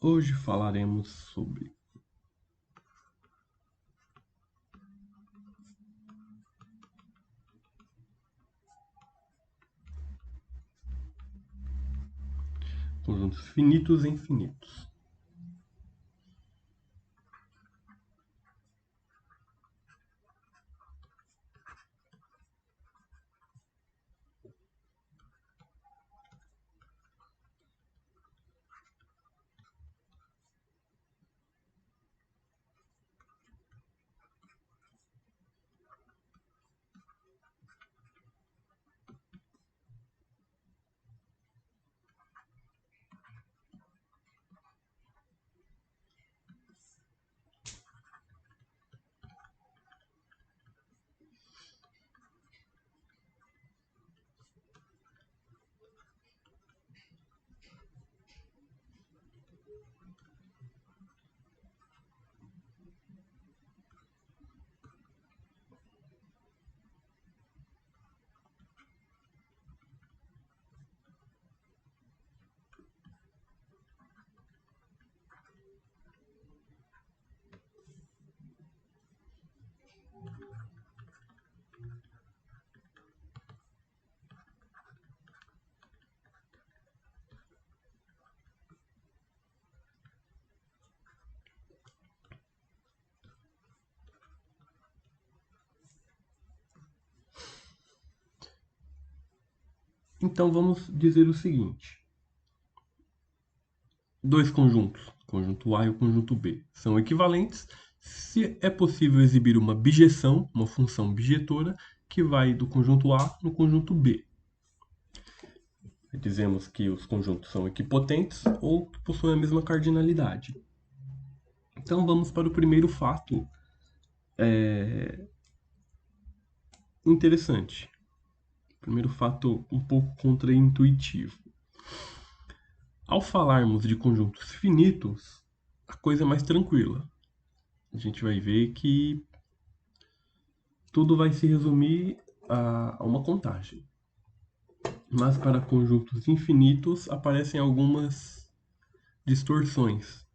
Hoje falaremos sobre conjuntos finitos e infinitos. Então vamos dizer o seguinte: dois conjuntos, o conjunto A e o conjunto B, são equivalentes se é possível exibir uma bijeção, uma função bijetora, que vai do conjunto A no conjunto B. Dizemos que os conjuntos são equipotentes ou que possuem a mesma cardinalidade. Então vamos para o primeiro fato interessante. Primeiro fato um pouco contraintuitivo. Ao falarmos de conjuntos finitos, a coisa é mais tranquila. A gente vai ver que tudo vai se resumir a uma contagem. Mas para conjuntos infinitos aparecem algumas distorções.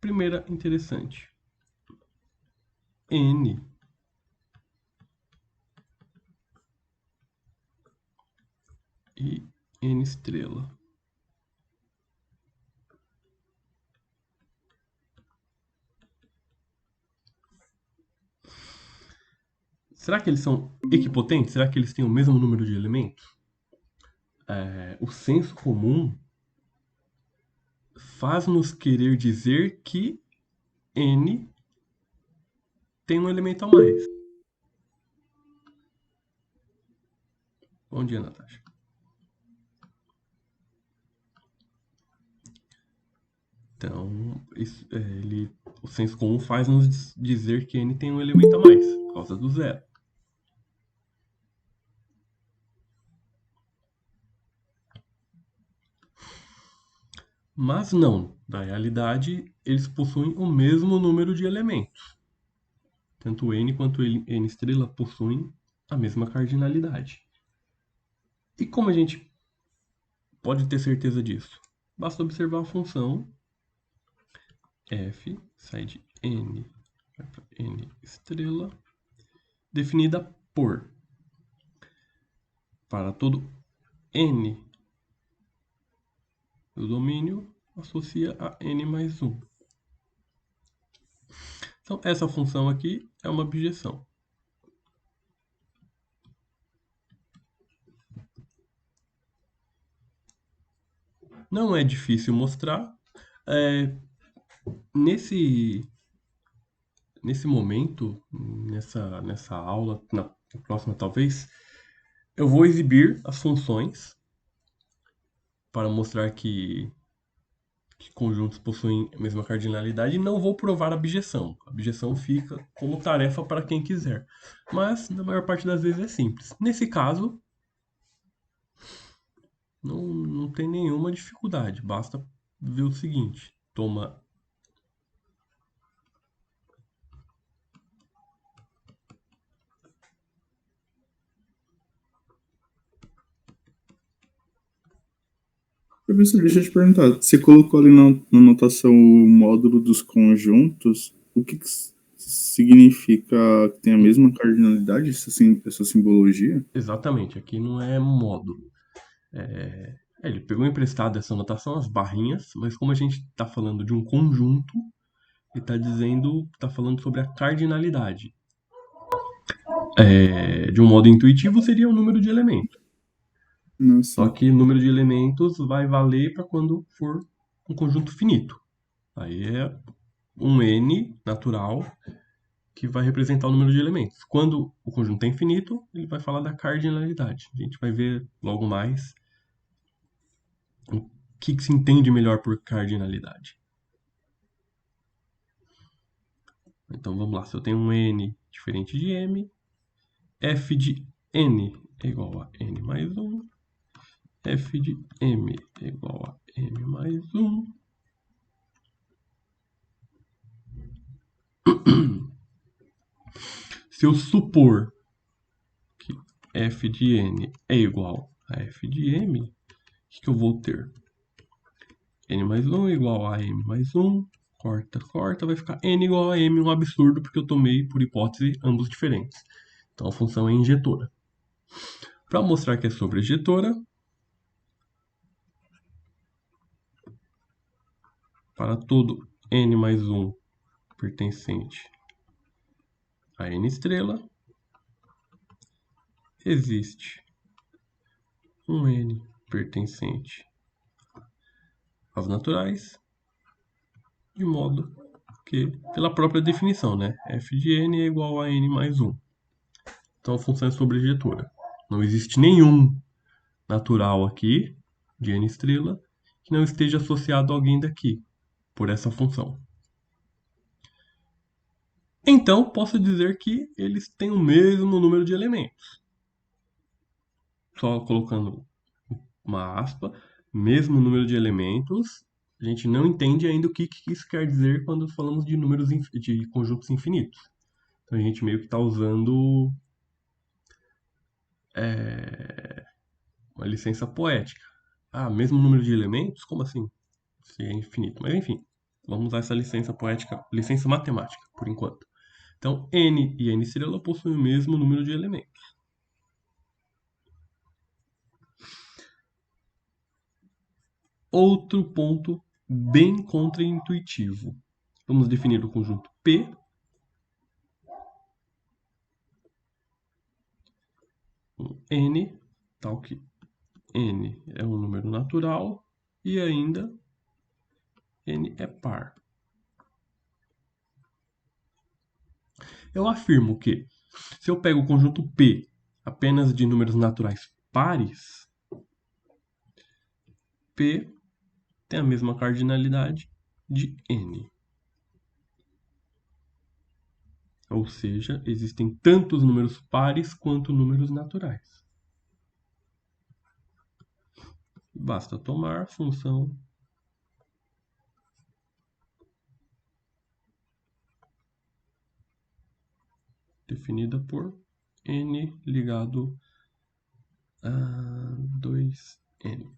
Primeira interessante. N e N estrela. Será que eles são equipotentes? Será que eles têm o mesmo número de elementos? O senso comum faz-nos querer dizer que N tem um elemento a mais. Bom dia, Natasha. Então, o senso comum faz-nos dizer que N tem um elemento a mais, por causa do zero. Mas não, na realidade, eles possuem o mesmo número de elementos. Tanto N quanto N estrela possuem a mesma cardinalidade. E como a gente pode ter certeza disso? Basta observar a função f sai de N, vai para N estrela, definida por, para todo N do domínio, associa a N mais 1. Então, essa função aqui é uma bijeção. Não é difícil mostrar. Nesse momento, nessa aula, na próxima talvez, eu vou exibir as funções para mostrar que conjuntos possuem a mesma cardinalidade e não vou provar a bijeção. A bijeção fica como tarefa para quem quiser. Mas, na maior parte das vezes, é simples. Nesse caso, não tem nenhuma dificuldade. Basta ver o seguinte. Toma Professor, deixa eu te perguntar. Você colocou ali na notação o módulo dos conjuntos. O que significa que tem a mesma cardinalidade, essa simbologia? Exatamente, aqui não é módulo. Ele pegou emprestado essa notação, as barrinhas, mas como a gente está falando de um conjunto, ele está falando sobre a cardinalidade. De um modo intuitivo, seria o número de elementos. Não, Só sim. que número de elementos vai valer para quando for um conjunto finito. Aí é um n natural que vai representar o número de elementos. Quando o conjunto é infinito, ele vai falar da cardinalidade. A gente vai ver logo mais o que se entende melhor por cardinalidade. Então vamos lá, se eu tenho um n diferente de m, f de n é igual a n mais 1, f de m é igual a m mais 1. Se eu supor que f de n é igual a f de m, o que eu vou ter? N mais 1 igual a m mais 1, corta, corta, vai ficar n igual a m, um absurdo, porque eu tomei, por hipótese, ambos diferentes. Então a função é injetora. Para mostrar que é sobrejetora, para todo n mais 1 pertencente a n estrela, existe um n pertencente às naturais, de modo que, pela própria definição, né, f de n é igual a n mais 1. Então a função é sobrejetora. Não existe nenhum natural aqui, de n estrela, que não esteja associado a alguém daqui, por essa função. Então, posso dizer que eles têm o mesmo número de elementos. Só colocando uma aspa, mesmo número de elementos, a gente não entende ainda o que isso quer dizer quando falamos de números de conjuntos infinitos. Então a gente meio que está usando uma licença poética. Ah, mesmo número de elementos? Como assim? Se é infinito. Mas enfim, vamos usar essa licença poética, licença matemática, por enquanto. Então, n e n estrela possuem o mesmo número de elementos. Outro ponto bem contraintuitivo. Vamos definir o conjunto P com n, tal que n é um número natural e ainda n é par. Eu afirmo que, se eu pego o conjunto P apenas de números naturais pares, P tem a mesma cardinalidade de n. Ou seja, existem tantos números pares quanto números naturais. Basta tomar a função definida por n ligado a 2n.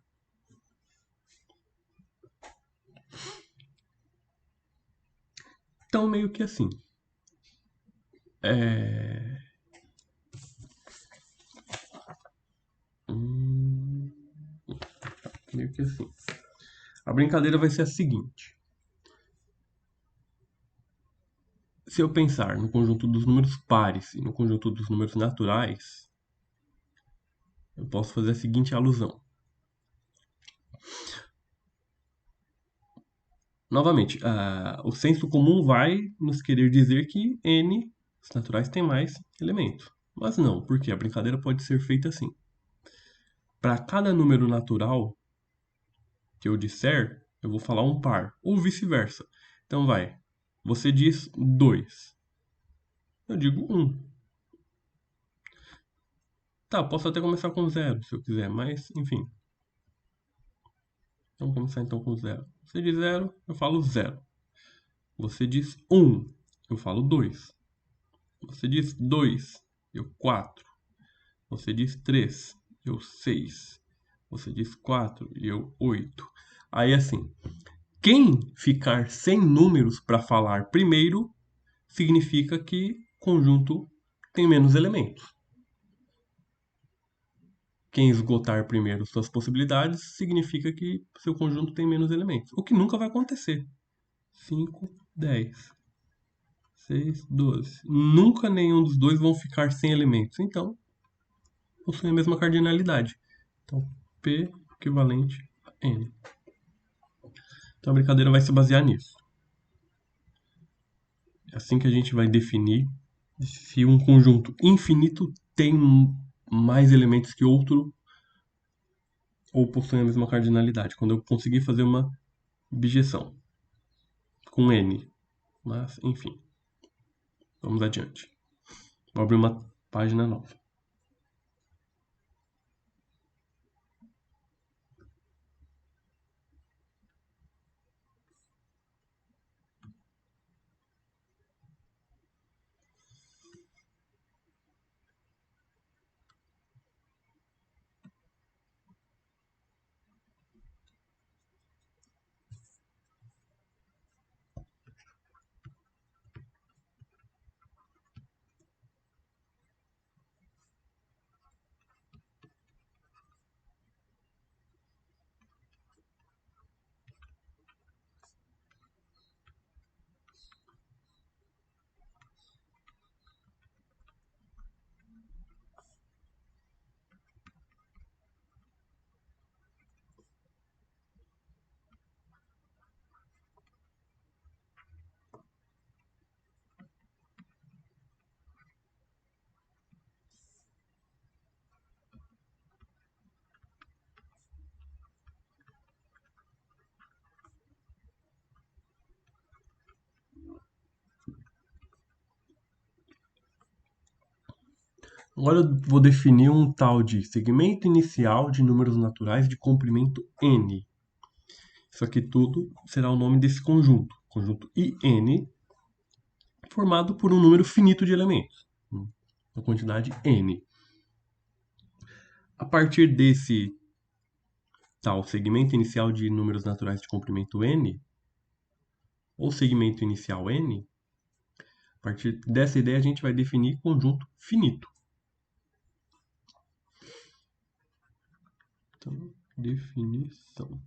Então, meio que assim. Meio que assim. A brincadeira vai ser a seguinte. Se eu pensar no conjunto dos números pares e no conjunto dos números naturais, eu posso fazer a seguinte alusão. Novamente, o senso comum vai nos querer dizer que n, os naturais, têm mais elementos. Mas não, porque a brincadeira pode ser feita assim. Para cada número natural que eu disser, eu vou falar um par, ou vice-versa. Então vai, você diz 2, eu digo 1. Tá, posso até começar com 0 se eu quiser, mas enfim. Vamos começar então com 0. Você diz 0, eu falo 0. Você diz 1, eu falo 2. Você diz 2, eu 4. Você diz 3, eu 6. você diz 4 e eu 8. Aí assim, quem ficar sem números para falar primeiro significa que o conjunto tem menos elementos. Quem esgotar primeiro suas possibilidades significa que seu conjunto tem menos elementos, o que nunca vai acontecer. 5, 10, 6, 12. Nunca nenhum dos dois vão ficar sem elementos, então possuem a mesma cardinalidade. Então, P equivalente a N. Então a brincadeira vai se basear nisso. É assim que a gente vai definir se um conjunto infinito tem mais elementos que outro ou possui a mesma cardinalidade. Quando eu conseguir fazer uma bijeção com N. Mas, enfim. Vamos adiante. Vou abrir uma página nova. Agora eu vou definir um tal de segmento inicial de números naturais de comprimento n. Isso aqui tudo será o nome desse conjunto. Conjunto IN, formado por um número finito de elementos. Uma quantidade n. A partir desse tal segmento inicial de números naturais de comprimento n, ou segmento inicial n, a partir dessa ideia a gente vai definir conjunto finito. Então, definição.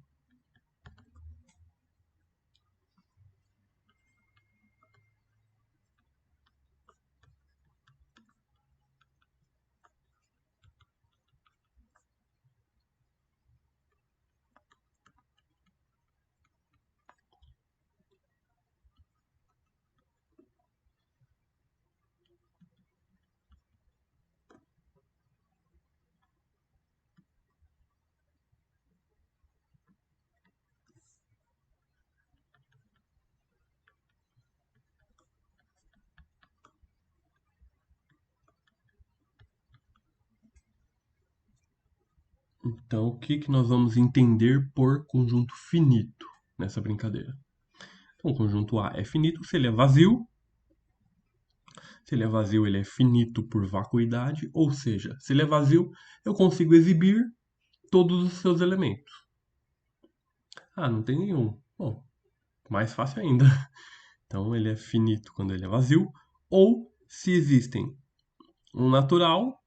Então, o que nós vamos entender por conjunto finito nessa brincadeira? Então, o conjunto A é finito se ele é vazio. Se ele é vazio, ele é finito por vacuidade, ou seja, se ele é vazio, eu consigo exibir todos os seus elementos. Ah, não tem nenhum. Bom, mais fácil ainda. Então, ele é finito quando ele é vazio, ou se existem um natural,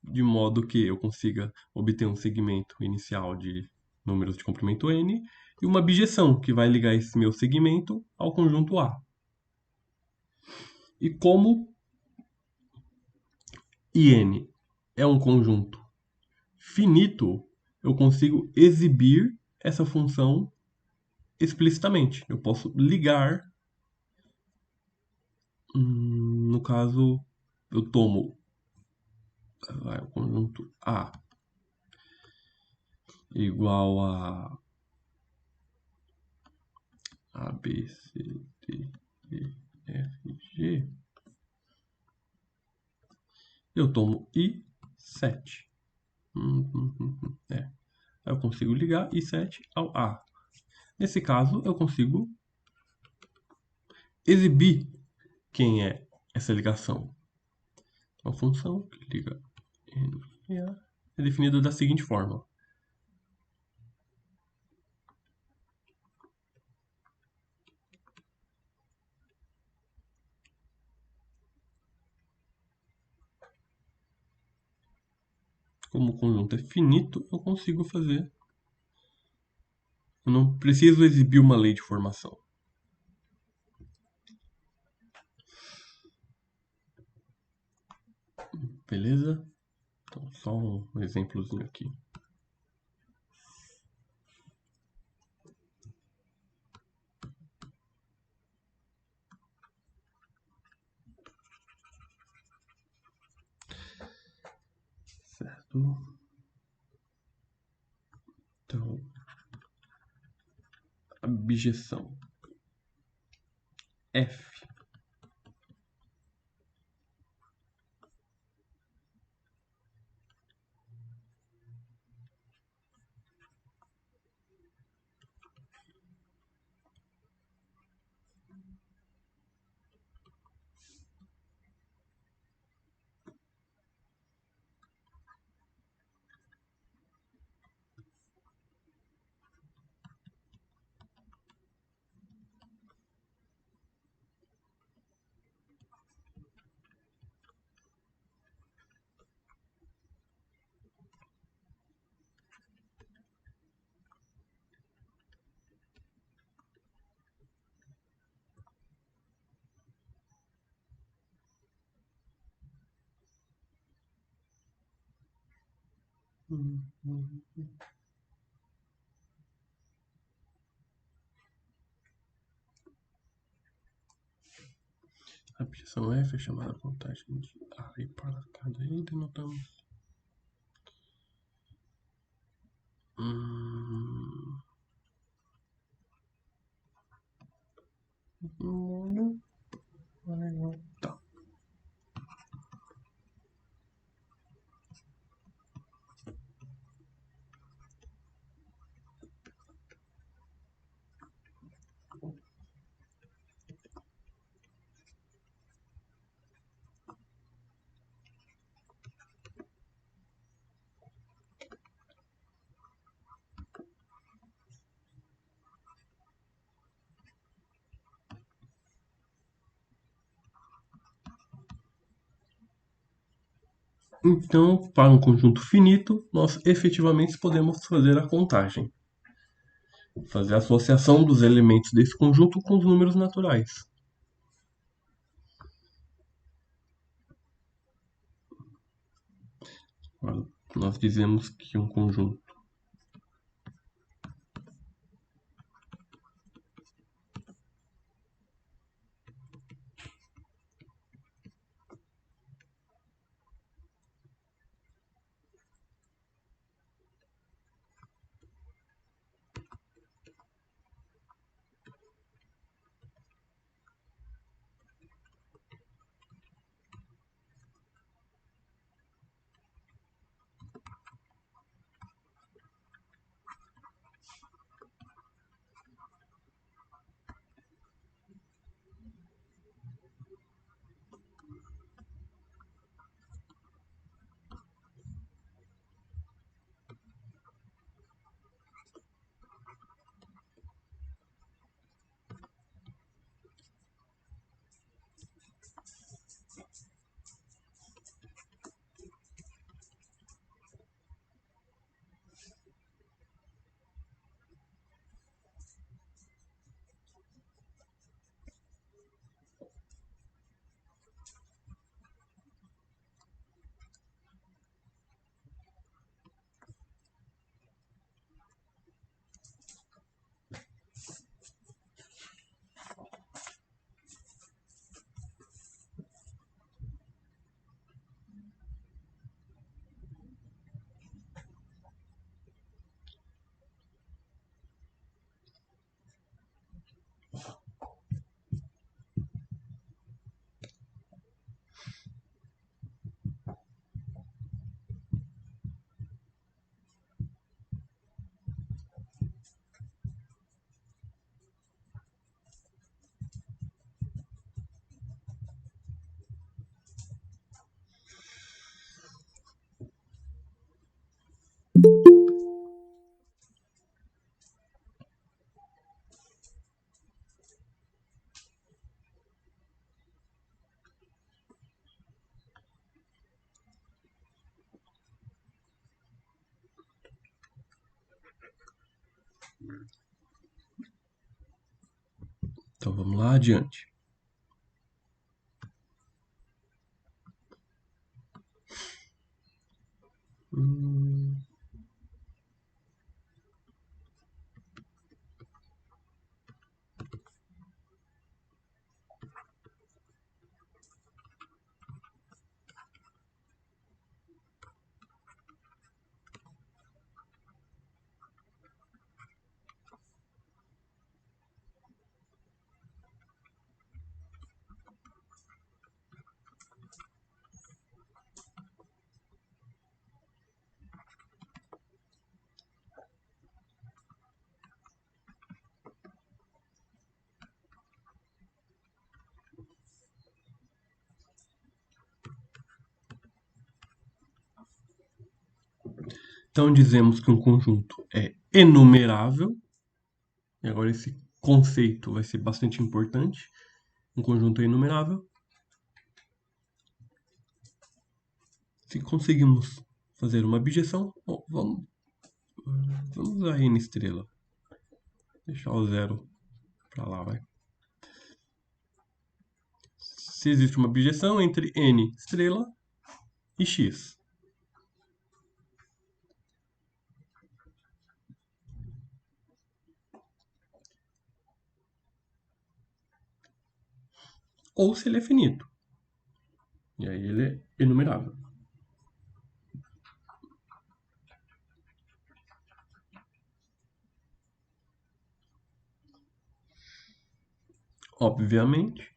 de modo que eu consiga obter um segmento inicial de números de comprimento n, e uma bijeção, que vai ligar esse meu segmento ao conjunto A. E como IN é um conjunto finito, eu consigo exibir essa função explicitamente. Eu posso ligar, no caso, eu tomo o conjunto A igual a B, C, D, E, F, G. Eu tomo I7. É. Aí eu consigo ligar I7 ao A. Nesse caso, eu consigo exibir quem é essa ligação. Uma função que liga N e A é definida da seguinte forma. Como o conjunto é finito, eu consigo fazer. Eu não preciso exibir uma lei de formação. Beleza? Então, só um exemplozinho aqui. Certo? Então, abjeção. F. A abjeção F é chamada contagem de A e para cada I denotamos. Tá. Então, para um conjunto finito, nós efetivamente podemos fazer a contagem. Fazer a associação dos elementos desse conjunto com os números naturais. Nós dizemos que um conjunto Então vamos lá adiante. Então dizemos que um conjunto é enumerável. E agora esse conceito vai ser bastante importante. Um conjunto é enumerável se conseguimos fazer uma objeção. Vamos usar n estrela. Deixar o zero para lá, vai. Se existe uma objeção entre n estrela e x. Ou se ele é finito. E aí ele é enumerável. Obviamente,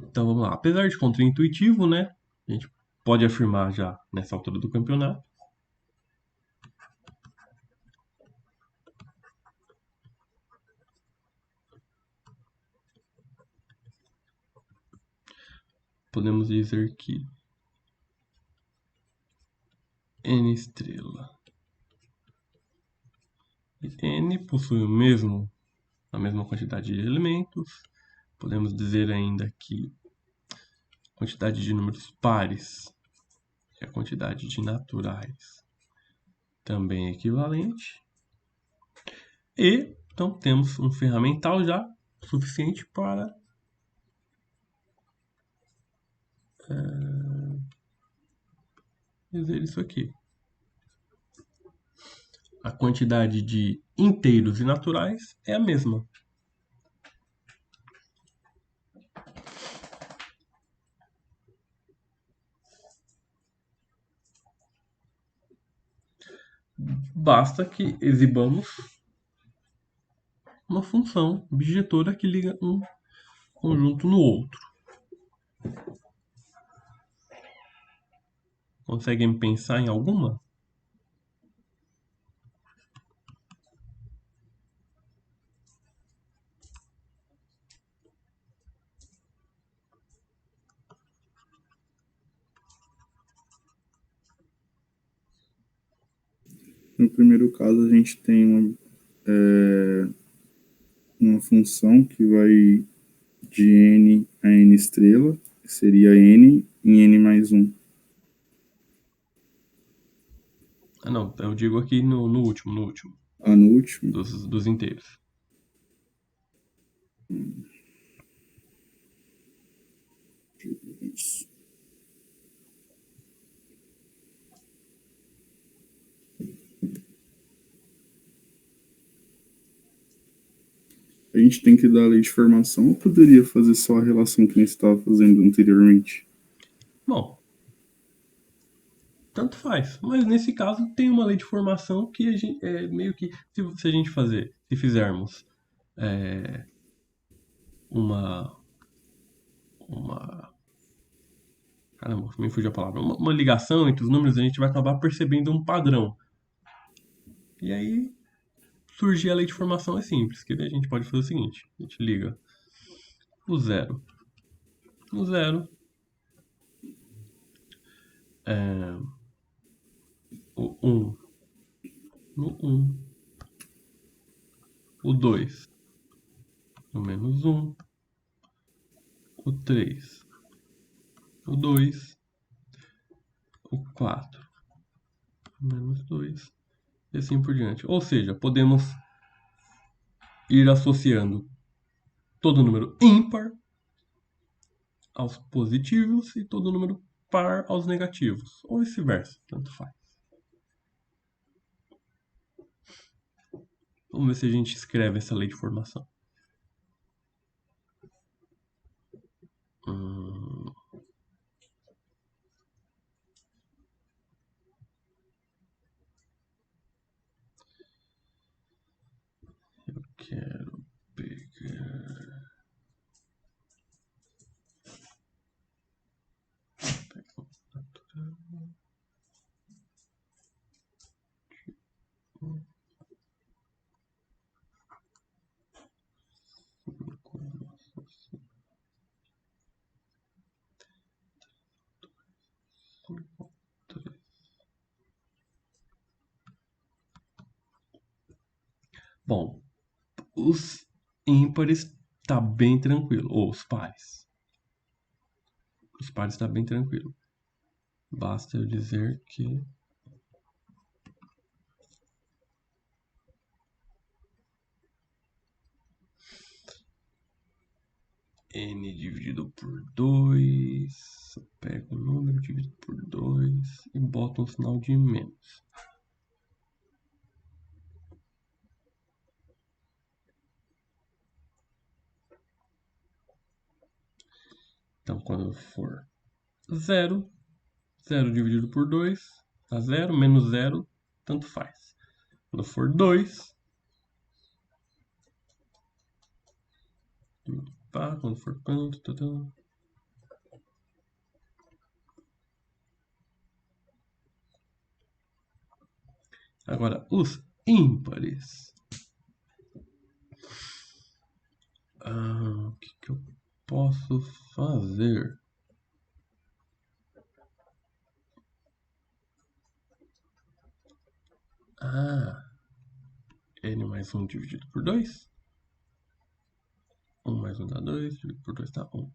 então vamos lá. Apesar de contraintuitivo, né? A gente pode afirmar já nessa altura do campeonato. Podemos dizer que n estrela e n possui a mesma quantidade de elementos. Podemos dizer ainda que a quantidade de números pares e a quantidade de naturais também é equivalente. E então temos um ferramental já suficiente para dizer isso aqui. A quantidade de inteiros e naturais é a mesma. Basta que exibamos uma função objetora que liga um conjunto no outro. Conseguem pensar em alguma? No primeiro caso, a gente tem uma função que vai de n a n estrela, que seria n em n mais 1. Ah, não, eu digo aqui no último, Ah, no último? dos inteiros. Isso. a gente tem que dar a lei de formação ou poderia fazer só a relação que a gente estava fazendo anteriormente? Bom, tanto faz. Mas nesse caso tem uma lei de formação que a gente, é meio que se a gente se fizermos uma uma caramba, me fugiu a palavra, uma ligação entre os números, a gente vai acabar percebendo um padrão. E aí surgir a lei de formação é simples, que daí a gente pode fazer o seguinte, a gente liga o zero no zero, o no um, o 2 no menos um, o 3 no 2, o 4 no menos 2 e assim por diante. Ou seja, podemos ir associando todo número ímpar aos positivos e todo número par aos negativos, ou vice-versa, tanto faz. Vamos ver se a gente escreve essa lei de formação. Eu quero pegar. Bom, os ímpares tá bem tranquilo, ou os pares. Os pares tá bem tranquilo. Basta eu dizer que n dividido por 2, eu pego o número dividido por 2 e boto um sinal de menos. Então, quando for 0, 0 dividido por 2 dá 0, menos 0, tanto faz. Quando for 2, quando for quanto, agora, os ímpares. O que eu posso fazer? N mais 1 dividido por 2. 1 mais 1 dá 2, dividido por 2 dá 1.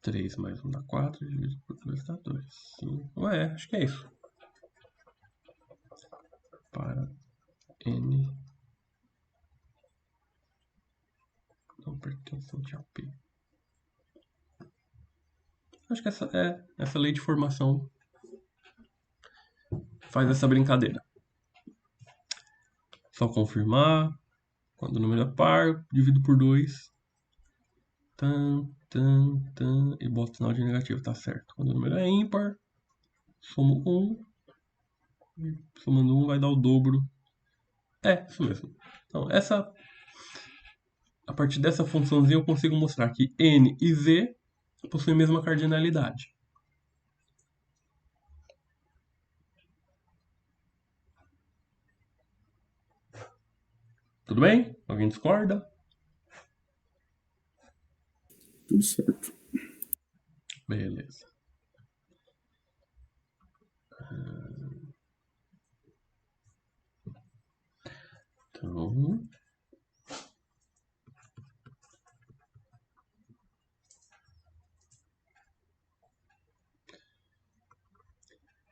3 mais 1 dá 4, dividido por 2 dá 2. 5. Acho que é isso. Para N não pertencente ao P. Acho que essa lei de formação faz essa brincadeira. Só confirmar. Quando o número é par, divido por 2. E boto sinal de negativo, tá certo. Quando o número é ímpar, somo 1. E somando 1 vai dar o dobro. Isso mesmo. Então, a partir dessa funçãozinha eu consigo mostrar que n e z possuem a mesma cardinalidade. Tudo bem? Alguém discorda? Tudo certo. Beleza.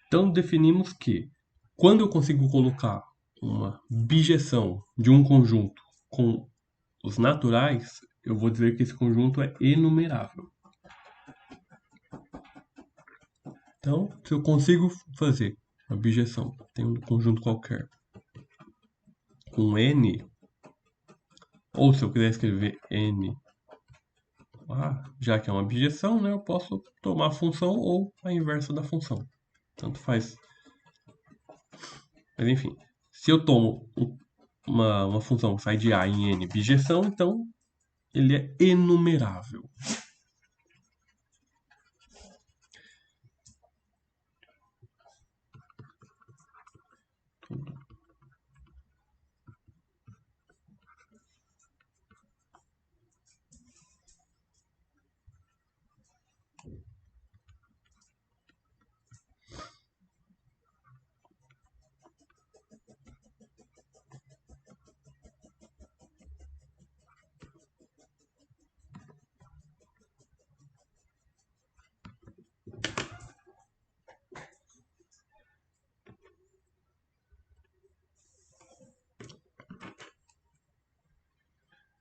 Então definimos que quando eu consigo colocar uma bijeção de um conjunto com os naturais, eu vou dizer que esse conjunto é enumerável. Então, se eu consigo fazer uma bijeção, tem um conjunto qualquer com n, Ou se eu quiser escrever n, já que é uma objeção, né, eu posso tomar a função ou a inversa da função. Tanto faz. Mas enfim, se eu tomo uma função que sai de A em N bijeção, então ele é enumerável.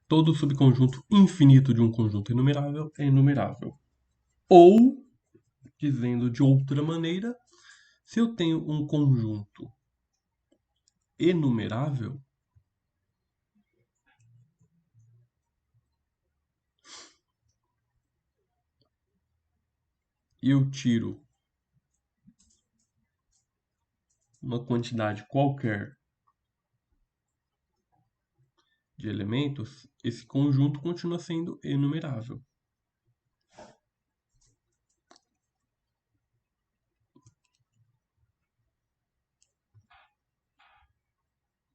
Todo subconjunto infinito de um conjunto enumerável é enumerável. Ou, dizendo de outra maneira, se eu tenho um conjunto enumerável, e eu tiro uma quantidade qualquer de elementos, esse conjunto continua sendo enumerável.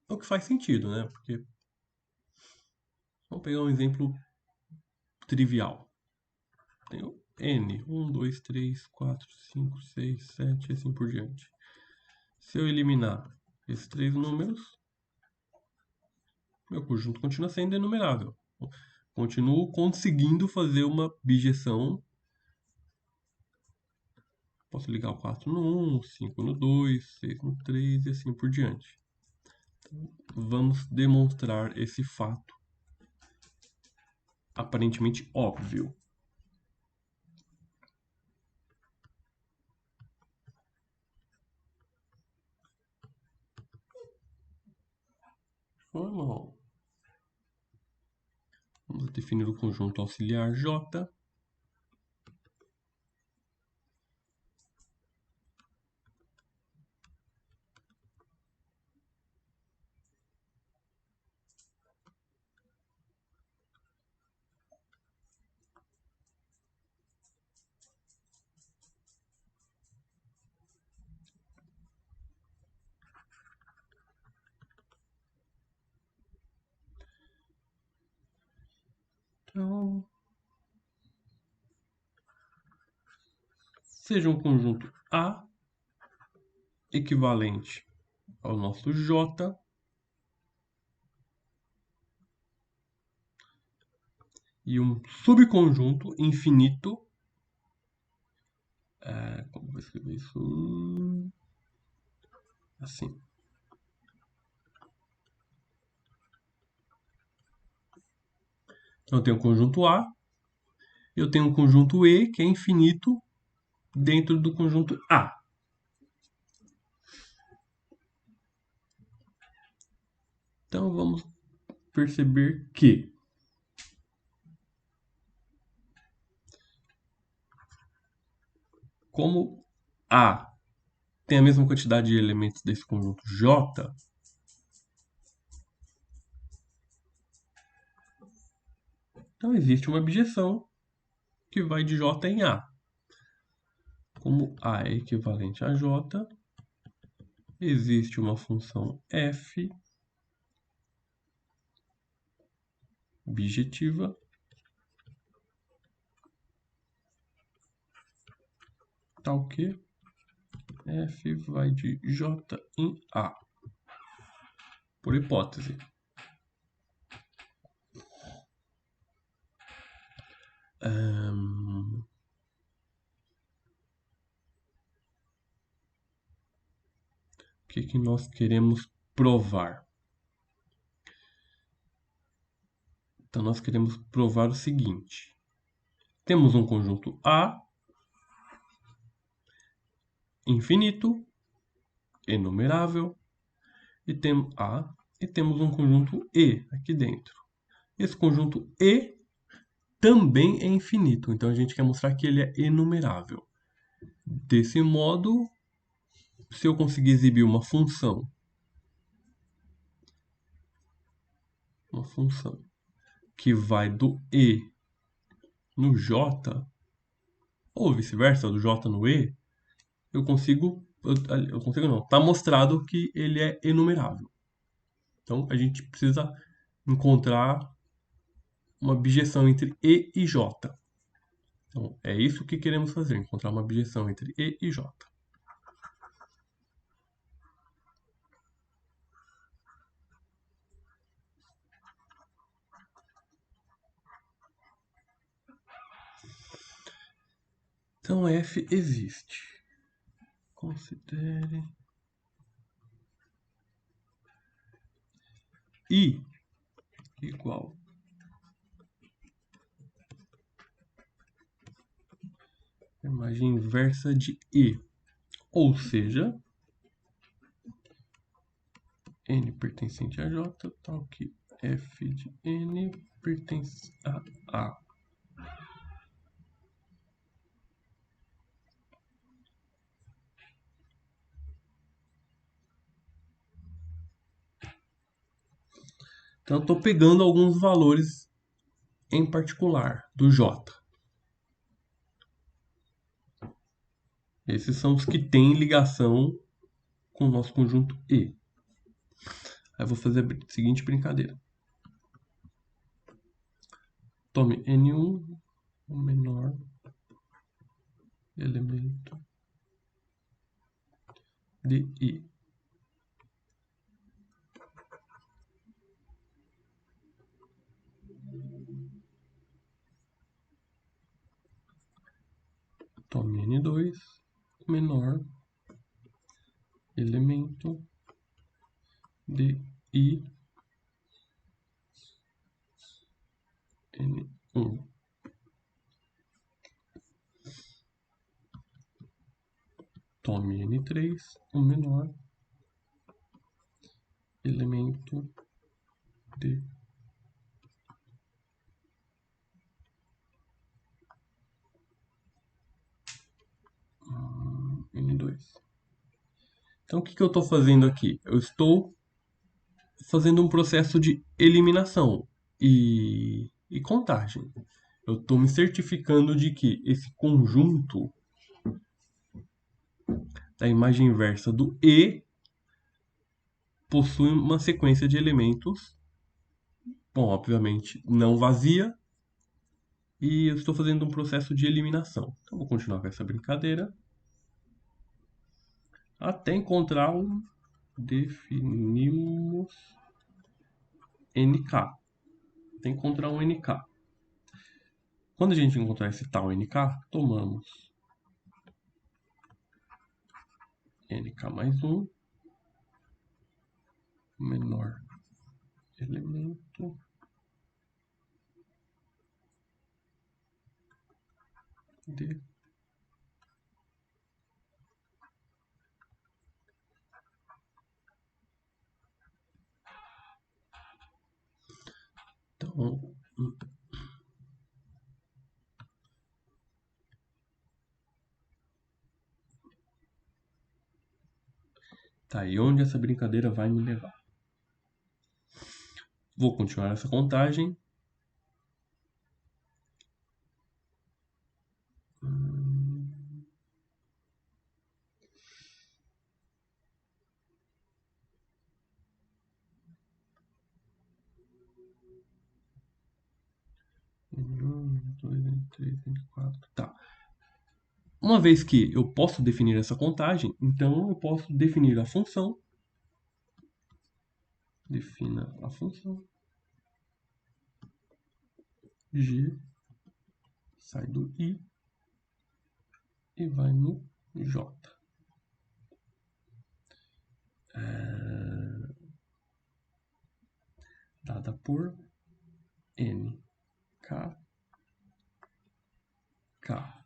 O que faz sentido, né? Porque vamos pegar um exemplo trivial. Tenho n, 1, 2, 3, 4, 5, 6, 7 e assim por diante. Se eu eliminar esses três números, meu conjunto continua sendo enumerável. Continuo conseguindo fazer uma bijeção. Posso ligar o 4 no 1, 5 no 2, 6 no 3 e assim por diante. Então, vamos demonstrar esse fato aparentemente óbvio. Vamos definir o conjunto auxiliar J. Então, seja um conjunto A equivalente ao nosso J e um subconjunto infinito. Como vou escrever isso? Assim. Então, eu tenho o conjunto A, eu tenho um conjunto E, que é infinito, dentro do conjunto A. Então, vamos perceber que como A tem a mesma quantidade de elementos desse conjunto J, então existe uma objeção que vai de J em A. Como A é equivalente a J, existe uma função f bijetiva tal que f vai de J em A. Por hipótese. O que nós queremos provar? Então, nós queremos provar o seguinte. Temos um conjunto A infinito, enumerável, e temos um conjunto E aqui dentro. Esse conjunto E também é infinito, então a gente quer mostrar que ele é enumerável. Desse modo, se eu conseguir exibir uma função que vai do E no J, ou vice-versa, do J no E, eu consigo não, está mostrado que ele é enumerável. Então a gente precisa encontrar uma objeção entre E e J. Então é isso que queremos fazer, encontrar uma objeção entre E e J. Então F existe. Considere I igual a imagem inversa de E. Ou seja, N pertencente a J, tal que F de N pertence a A. Então eu estou pegando alguns valores em particular do J. Esses são os que têm ligação com o nosso conjunto E. Aí eu vou fazer a seguinte brincadeira. Tome N1, o menor elemento de I. Tome N2, o menor elemento de I N1. Tome N3, o menor elemento de N2. Então o que eu estou fazendo aqui? Eu estou fazendo um processo de eliminação e contagem. Eu estou me certificando de que esse conjunto da imagem inversa do E possui uma sequência de elementos, bom, obviamente não vazia, e eu estou fazendo um processo de eliminação. Então vou continuar com essa brincadeira até encontrar um definimos NK. Até encontrar um NK. Quando a gente encontrar esse tal NK, tomamos NK mais um, menor elemento de então tá aí onde essa brincadeira vai me levar. Vou continuar essa contagem. N2, N3, N4. Tá. Uma vez que eu posso definir essa contagem, então eu posso definir a função. Defina a função. G sai do I e vai no J. Dada por N, K, K.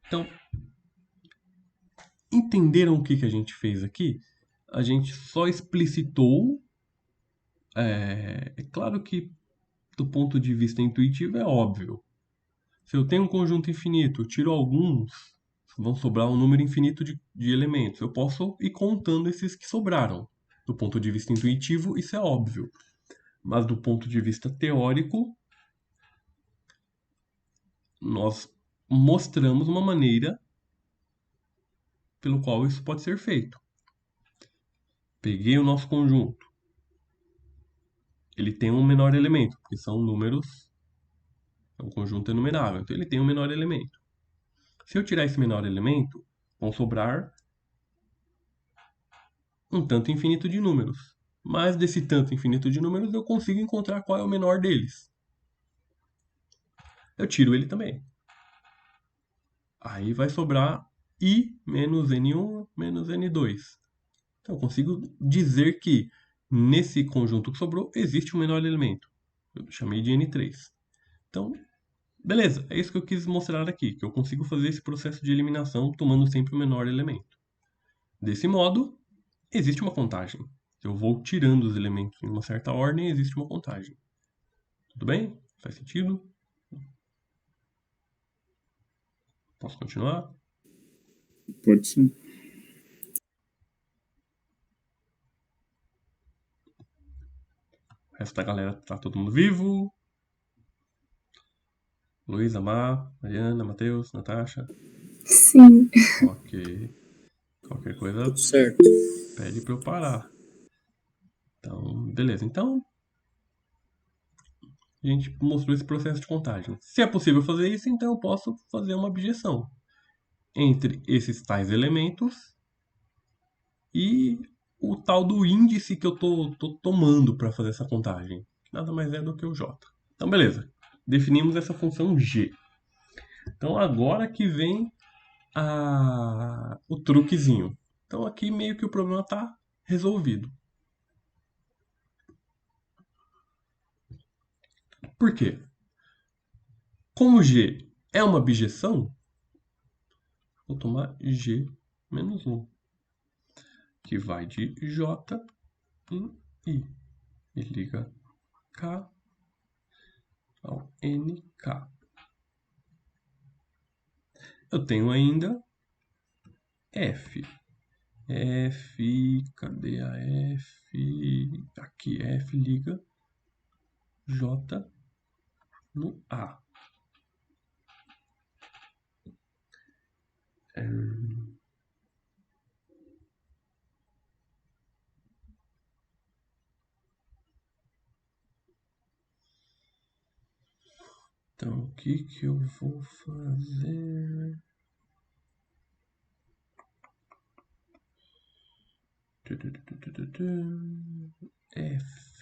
Então, entenderam o que a gente fez aqui? a gente só explicitou. É claro que, do ponto de vista intuitivo, é óbvio. Se eu tenho um conjunto infinito, eu tiro alguns, vão sobrar um número infinito de elementos. Eu posso ir contando esses que sobraram. Do ponto de vista intuitivo, isso é óbvio. Mas do ponto de vista teórico, nós mostramos uma maneira pelo qual isso pode ser feito. Peguei o nosso conjunto. Ele tem um menor elemento, porque são números, é um conjunto enumerável. Então ele tem um menor elemento. Se eu tirar esse menor elemento, vão sobrar um tanto infinito de números. Mas desse tanto infinito de números eu consigo encontrar qual é o menor deles. Eu tiro ele também. Aí vai sobrar i menos n1 menos n2. Então eu consigo dizer que nesse conjunto que sobrou existe um menor elemento. Eu chamei de n3. Então, beleza, é isso que eu quis mostrar aqui, que eu consigo fazer esse processo de eliminação tomando sempre o menor elemento. Desse modo, existe uma contagem. Se eu vou tirando os elementos em uma certa ordem, existe uma contagem. Tudo bem? Faz sentido? Posso continuar? Pode ser. O resto da galera tá todo mundo vivo? Luísa, Má, Mariana, Matheus, Natasha? Sim. Ok. Qualquer coisa, Tudo certo. pede pra eu parar. Então, beleza. Então, a gente mostrou esse processo de contagem. Se é possível fazer isso, então eu posso fazer uma objeção entre esses tais elementos e o tal do índice que eu tô tomando para fazer essa contagem. Nada mais é do que o j. Então, beleza. Definimos essa função g. Então, agora que vem o truquezinho. Então, aqui meio que o problema está resolvido. Por quê? Como g é uma bijeção, vou tomar g menos 1, que vai de j em i. E liga k ao nk. Eu tenho ainda f. F, cadê a F? Aqui, F liga J no A. Então, o que eu vou fazer? F.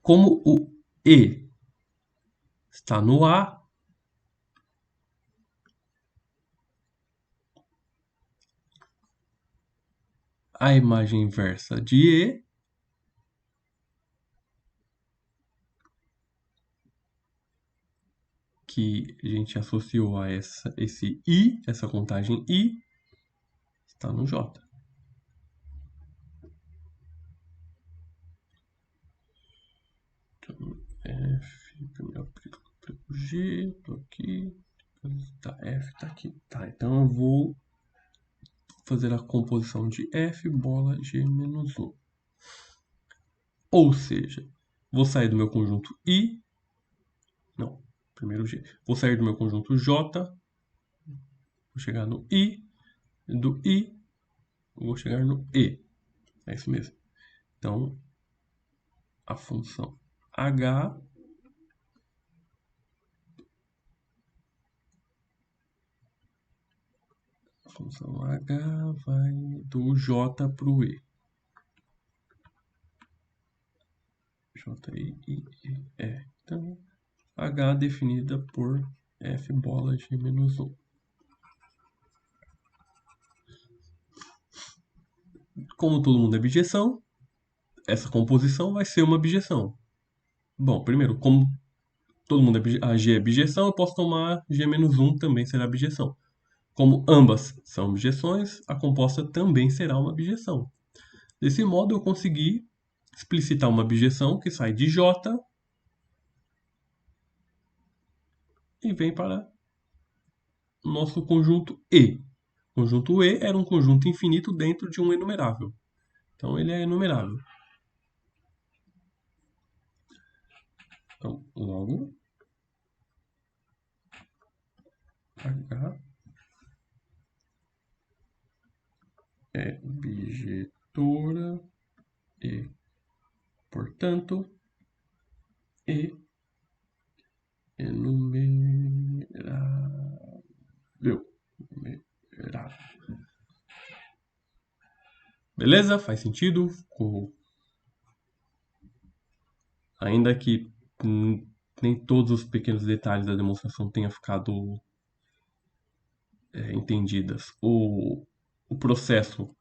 Como o E está no A, a imagem inversa de E que a gente associou a esse I, essa contagem I, está no J. Então, F, primeiro aplico G, tô aqui, tá, F tá aqui. Tá, então eu vou fazer a composição de F bola G menos 1. Ou seja, vou sair do meu conjunto I, não, primeiro G. Vou sair do meu conjunto J, vou chegar no I, do I, vou chegar no E. É isso mesmo. Então, a função H a função H vai do J para o E. J, I, I, E. Então, H definida por F bola G menos 1. Como todo mundo é bijeção, essa composição vai ser uma bijeção. Bom, primeiro, como todo mundo a G é bijeção, eu posso tomar G menos 1 também será bijeção. Como ambas são bijeções, a composta também será uma bijeção. Desse modo, eu consegui explicitar uma bijeção que sai de J e vem para o nosso conjunto E. O conjunto E era um conjunto infinito dentro de um enumerável. Então, ele é enumerável. Então, logo, H é bijetora e, portanto, E enumerável. Beleza? Faz sentido? Ainda que nem todos os pequenos detalhes da demonstração tenham ficado entendidas. O processo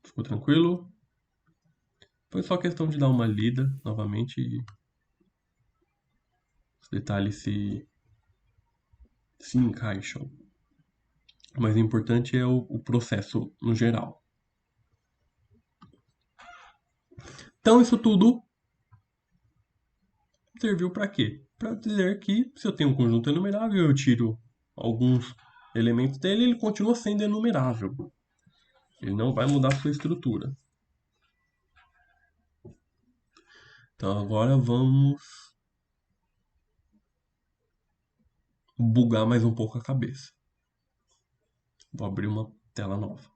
ficou tranquilo? Foi só questão de dar uma lida novamente e os detalhes se encaixam. Mas o importante é o processo no geral. Então isso tudo serviu para quê? Para dizer que se eu tenho um conjunto enumerável, eu tiro alguns elementos dele, ele continua sendo enumerável. Ele não vai mudar a sua estrutura. Então agora vamos bugar mais um pouco a cabeça. Vou abrir uma tela nova.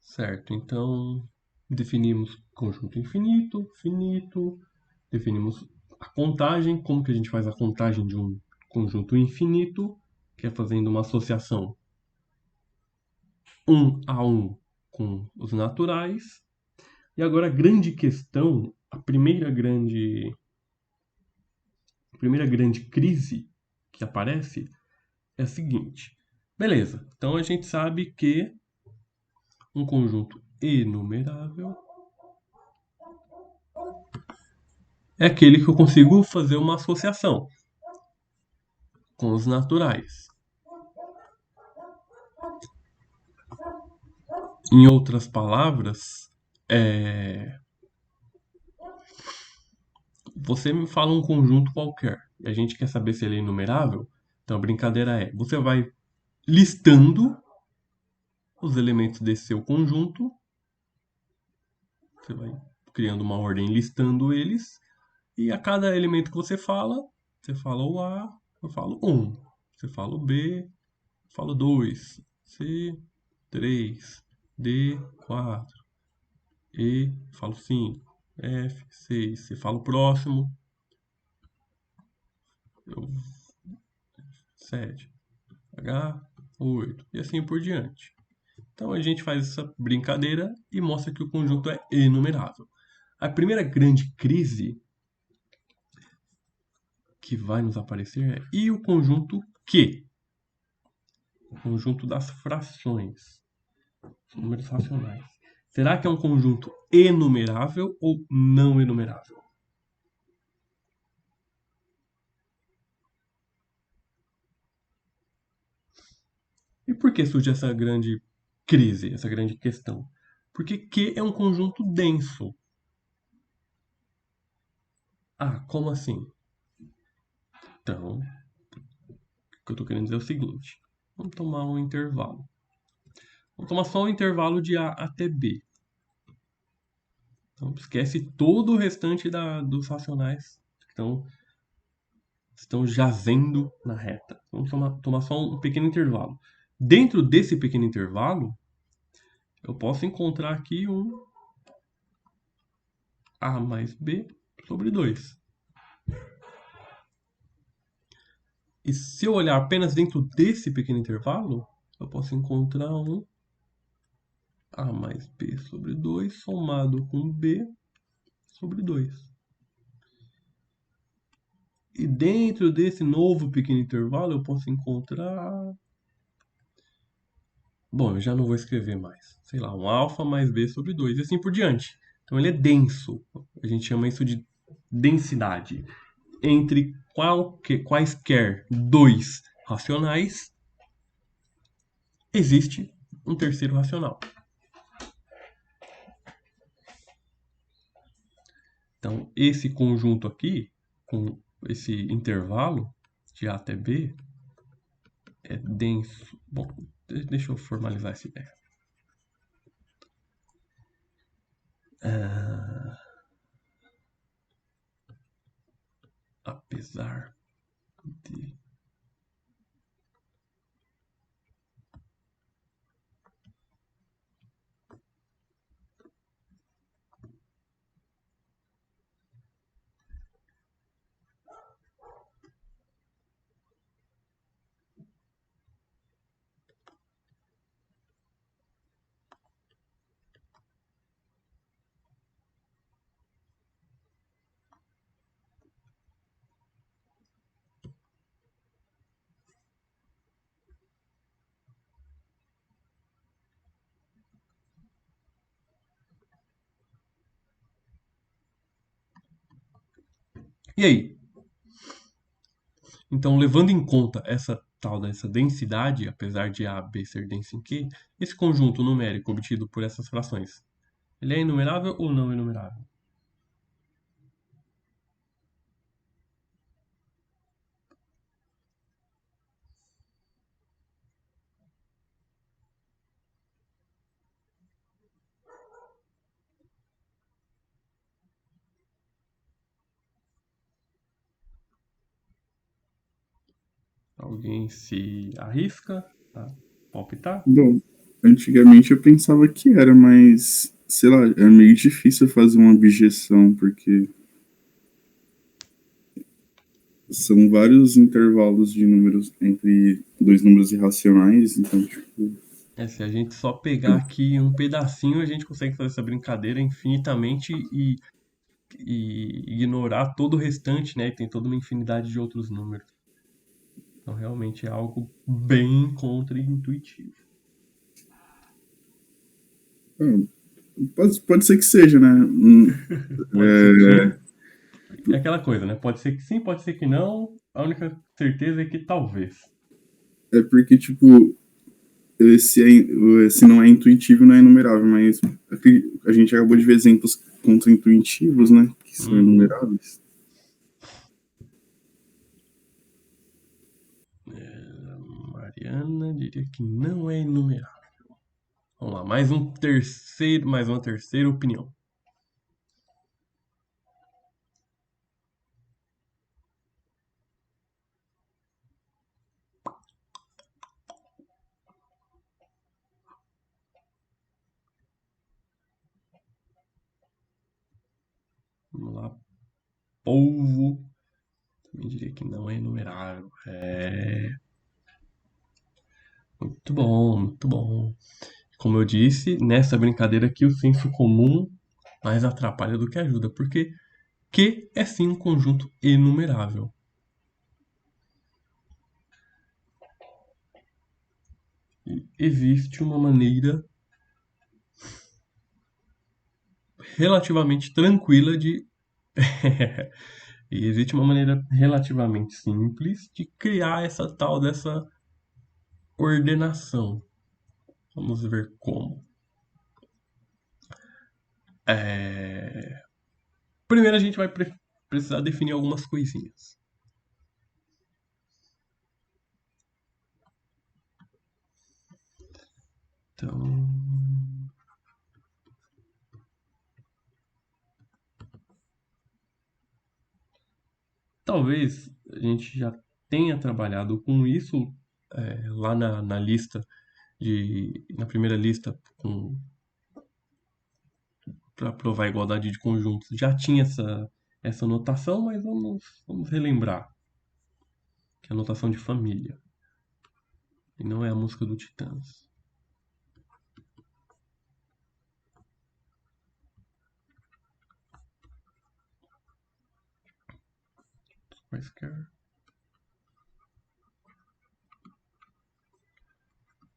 Certo, então definimos conjunto infinito, finito, definimos a contagem, como que a gente faz a contagem de um conjunto infinito, que é fazendo uma associação 1 a 1 com os naturais. E agora a grande questão, a primeira grande crise que aparece é a seguinte. Beleza, então a gente sabe que um conjunto enumerável é aquele que eu consigo fazer uma associação com os naturais. Em outras palavras, você me fala um conjunto qualquer e a gente quer saber se ele é enumerável, então a brincadeira é, você vai listando os elementos desse seu conjunto, você vai criando uma ordem listando eles, e a cada elemento que você fala o A, eu falo 1, você fala o B, eu falo 2, C, 3, D, 4, E, falo 5, F, 6, você fala o próximo, eu 7, H, 8 e assim por diante. Então a gente faz essa brincadeira e mostra que o conjunto é enumerável. A primeira grande crise que vai nos aparecer é e o conjunto Q? O conjunto das frações, números racionais. Será que é um conjunto enumerável ou não enumerável? E por que surge essa grande crise, essa grande questão? Porque Q é um conjunto denso. Ah, como assim? Então, o que eu estou querendo dizer é o seguinte. Vamos tomar um intervalo. Vamos tomar só um intervalo de A até B. Então, esquece todo o restante dos racionais que estão jazendo na reta. Vamos tomar só um pequeno intervalo. Dentro desse pequeno intervalo, eu posso encontrar aqui um A mais B sobre 2. E se eu olhar apenas dentro desse pequeno intervalo, eu posso encontrar um A mais B sobre 2 somado com B sobre 2. E dentro desse novo pequeno intervalo eu posso encontrar. Bom, eu já não vou escrever mais. Sei lá, um alfa mais b sobre 2 e assim por diante. Então ele é denso. A gente chama isso de densidade. Entre quaisquer dois racionais, existe um terceiro racional. Então, esse conjunto aqui, com esse intervalo de A até B, é denso. Bom, deixa eu formalizar essa ideia. Apesar de. E aí? Então, levando em conta essa tal dessa densidade, apesar de A, B ser denso em Q, esse conjunto numérico obtido por essas frações, ele é enumerável ou não enumerável? Alguém se arrisca a palpitar? Bom, antigamente eu pensava que era, mas sei lá, é meio difícil fazer uma objeção, porque são vários intervalos de números entre dois números irracionais, então, tipo, Se a gente só pegar aqui um pedacinho, a gente consegue fazer essa brincadeira infinitamente e ignorar todo o restante, né? E tem toda uma infinidade de outros números. Então, realmente é algo bem contra-intuitivo. pode ser que seja, né? Pode ser que sim. É aquela coisa, né? Pode ser que sim, pode ser que não. A única certeza é que talvez. É porque, tipo, se não é intuitivo, não é enumerável, mas a gente acabou de ver exemplos contra-intuitivos, né? Que são Uhum. enumeráveis. Mariana diria que não é enumerável. Vamos lá, mais uma terceira opinião. Vamos lá, polvo. Também diria que não é enumerável. Muito bom, muito bom. Como eu disse, nessa brincadeira aqui o senso comum mais atrapalha do que ajuda, porque Q é sim um conjunto enumerável. E existe uma maneira relativamente tranquila de. E existe uma maneira relativamente simples de criar essa tal dessa ordenação. Vamos ver como. Primeiro a gente vai precisar definir algumas coisinhas. Então, talvez a gente já tenha trabalhado com isso lá na lista na primeira lista para provar a igualdade de conjuntos. Já tinha essa notação, mas vamos relembrar. que é a notação de família. E não é a música do Titãs. Quaisquer.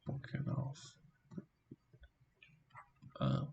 Qualquer alfa. Ah.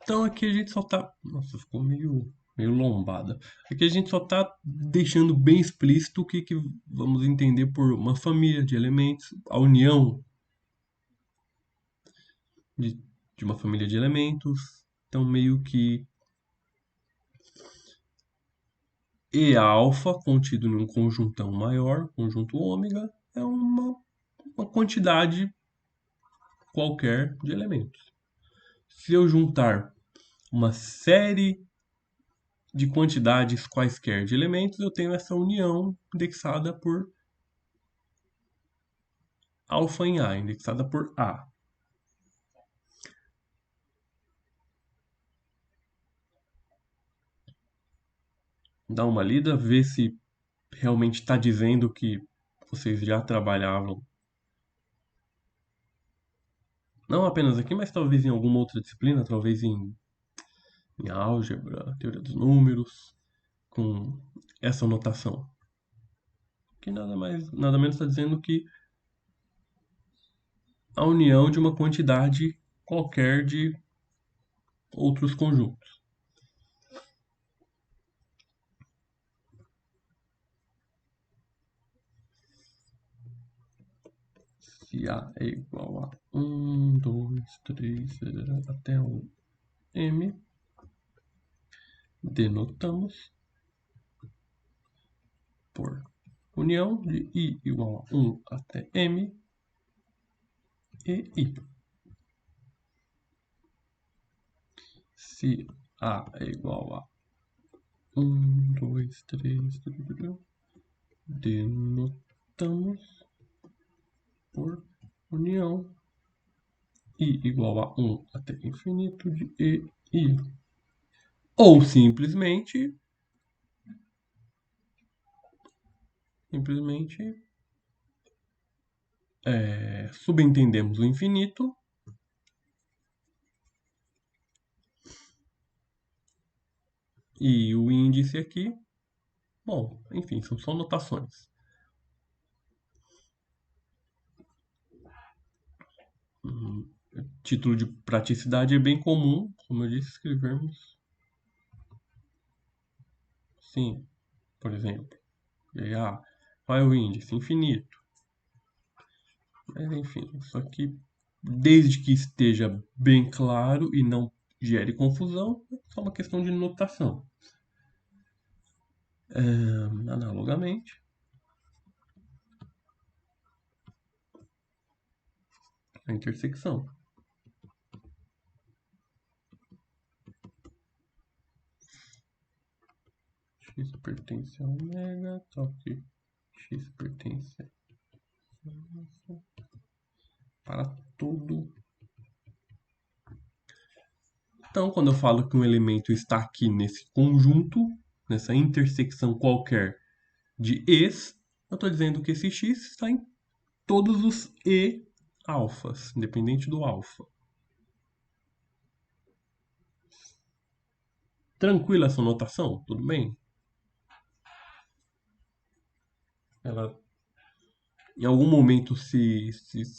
Então aqui a gente só tá. Nossa, ficou meio lombada. Aqui a gente só tá deixando bem explícito o que vamos entender por uma família de elementos, a união de, de uma família de elementos. Então meio que E alfa contido em um conjuntão maior, conjunto ômega, é uma quantidade qualquer de elementos. Se eu juntar uma série de quantidades quaisquer de elementos, eu tenho essa união indexada por alfa em A, indexada por A. Dá uma lida, vê se realmente está dizendo que vocês já trabalhavam, não apenas aqui, mas talvez em alguma outra disciplina, talvez em álgebra, teoria dos números, com essa notação. Que nada mais, nada menos está dizendo que a união de uma quantidade qualquer de outros conjuntos. Se A é igual a 1, 2, 3, até o M, denotamos por união de I igual a 1 até M e I. Se A é igual a 1, 2, 3, denotamos por união I igual a 1 até infinito de E I. Ou simplesmente subentendemos o infinito e o índice aqui. Bom, enfim, são só notações. Título de praticidade é bem comum, como eu disse, escrevermos sim, por exemplo. E aí, qual é o índice? Infinito. Mas enfim, isso aqui, desde que esteja bem claro e não gere confusão, é só uma questão de notação. Analogamente, a intersecção. pertence a ômega, tal que x pertence a para todo. Então, quando eu falo que um elemento está aqui nesse conjunto, nessa intersecção qualquer de e's, eu estou dizendo que esse x está em todos os e alfas, independente do alfa. Tranquila essa notação? Tudo bem? Ela, em algum momento, se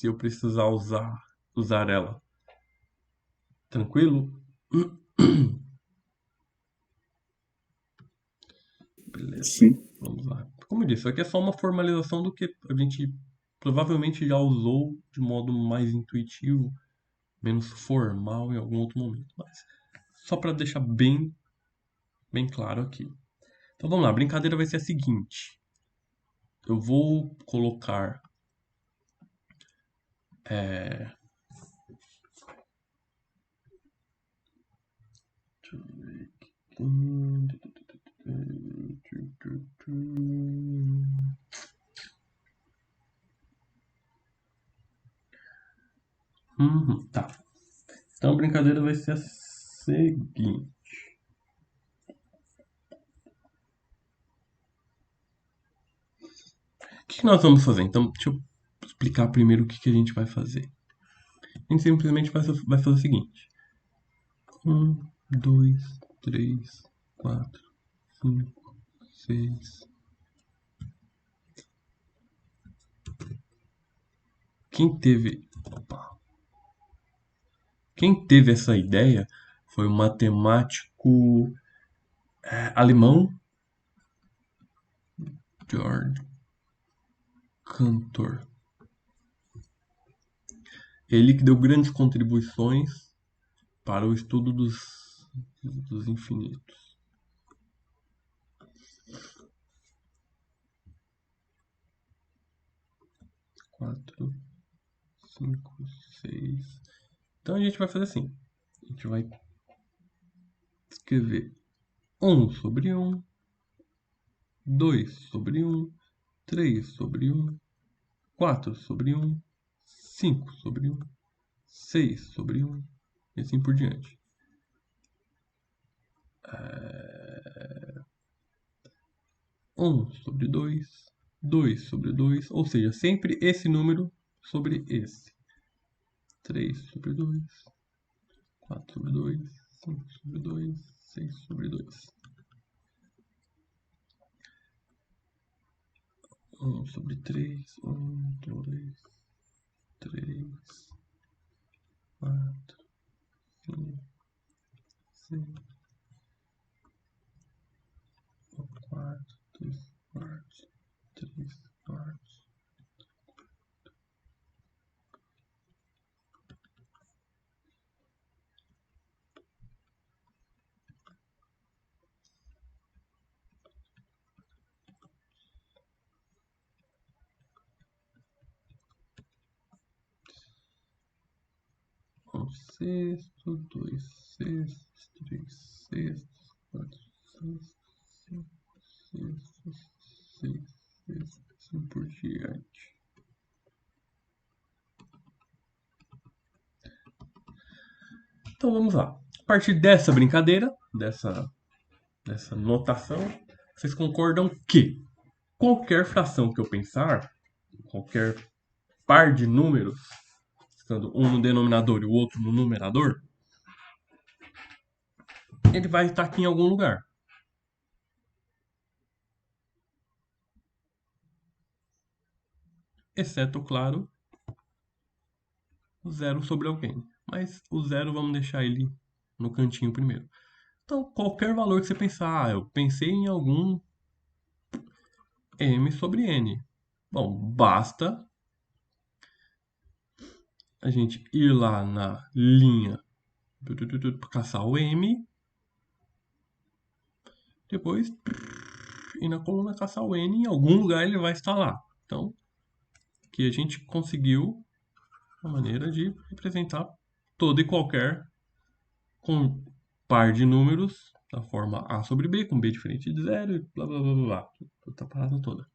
eu precisar usar ela, tranquilo? Beleza, Sim. vamos lá. Como eu disse, isso aqui é só uma formalização do que a gente provavelmente já usou de modo mais intuitivo, menos formal em algum outro momento. Mas só para deixar bem claro aqui. Então vamos lá, a brincadeira vai ser a seguinte. Eu vou colocar deixa eu ver aqui. Tá. Então a brincadeira vai ser a seguinte. O que nós vamos fazer? Então, deixa eu explicar primeiro o que a gente vai fazer. A gente simplesmente vai fazer o seguinte: 2, 3, 4, 5, 6. Quem teve essa ideia foi o matemático alemão Georg Cantor. Ele que deu grandes contribuições para o estudo dos infinitos. Quatro, 5, 6. Então a gente vai fazer assim. A gente vai escrever 1 sobre 1, 2 sobre 1, 3 sobre 1, 4 sobre 1, 5 sobre 1, 6 sobre 1 e assim por diante. 1 sobre 2, 2 sobre 2, ou seja, sempre esse número sobre esse. 3 sobre 2, 4 sobre 2, 5 sobre 2, 6 sobre 2. 1 sobre 3, 1, 2, 3, 4, 5, 6, 4, 2 quartos, 3 quartos. Um sexto, 2 sextos, 3 sextos, 4 sextos, 5 sextos, 6 sextos, assim por diante. Então vamos lá. A partir dessa brincadeira, dessa notação, vocês concordam que qualquer fração que eu pensar, qualquer par de números, estando um no denominador e o outro no numerador, ele vai estar aqui em algum lugar. Exceto, claro, o zero sobre alguém. Mas o zero vamos deixar ele no cantinho primeiro. Então, qualquer valor que você pensar, eu pensei em algum m sobre n. Bom, basta a gente ir lá na linha caçar o m, depois ir na coluna caçar o n, em algum lugar ele vai estar lá. Então, aqui a gente conseguiu uma maneira de representar todo e qualquer par de números da forma A sobre B, com B diferente de zero, e blá blá blá blá blá. Toda a parada toda.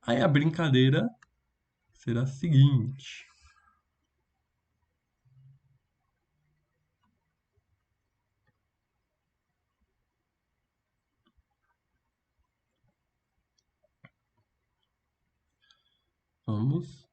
Aí a brincadeira será a seguinte. Vamos.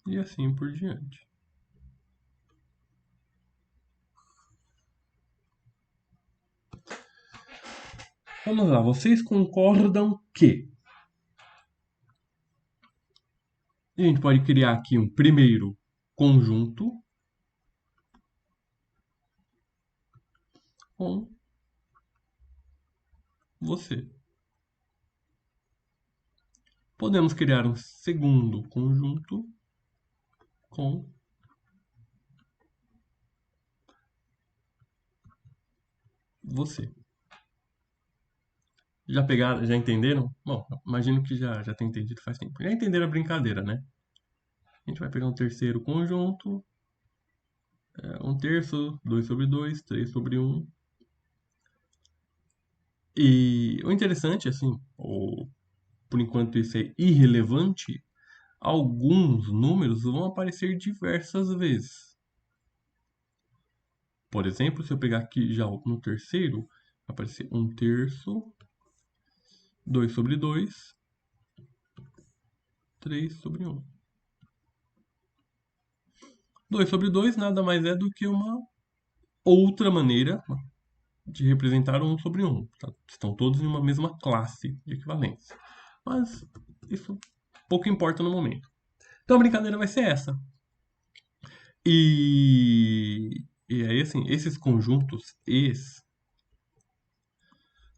E assim por diante. Vamos lá, vocês concordam que a gente pode criar aqui um primeiro conjunto com você. Podemos criar um segundo conjunto com você. Já pegaram, já entenderam? Bom, imagino que já tem entendido faz tempo. Já entenderam a brincadeira, né? A gente vai pegar um terceiro conjunto, um terço, 2 sobre 2, 3 sobre um. E o interessante, assim, por enquanto isso é irrelevante, alguns números vão aparecer diversas vezes. Por exemplo, se eu pegar aqui já no terceiro, vai aparecer um terço, 2 sobre 2, 3 sobre um. 2 sobre 2 nada mais é do que uma outra maneira de representar um sobre um. Tá? Estão todos em uma mesma classe de equivalência. Mas isso pouco importa no momento. Então a brincadeira vai ser essa. E aí, assim, esses conjuntos es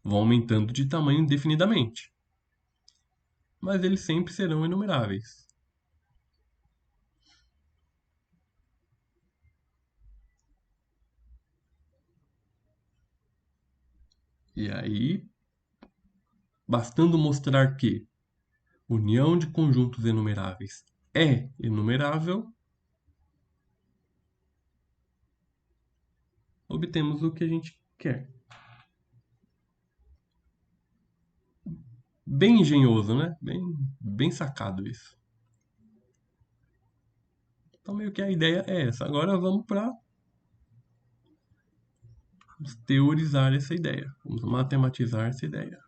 vão aumentando de tamanho indefinidamente. Mas eles sempre serão enumeráveis. E aí, bastando mostrar que união de conjuntos enumeráveis é enumerável, obtemos o que a gente quer. Bem engenhoso, né? Bem sacado isso. Então, meio que a ideia é essa. Agora vamos para teorizar essa ideia. Vamos matematizar essa ideia.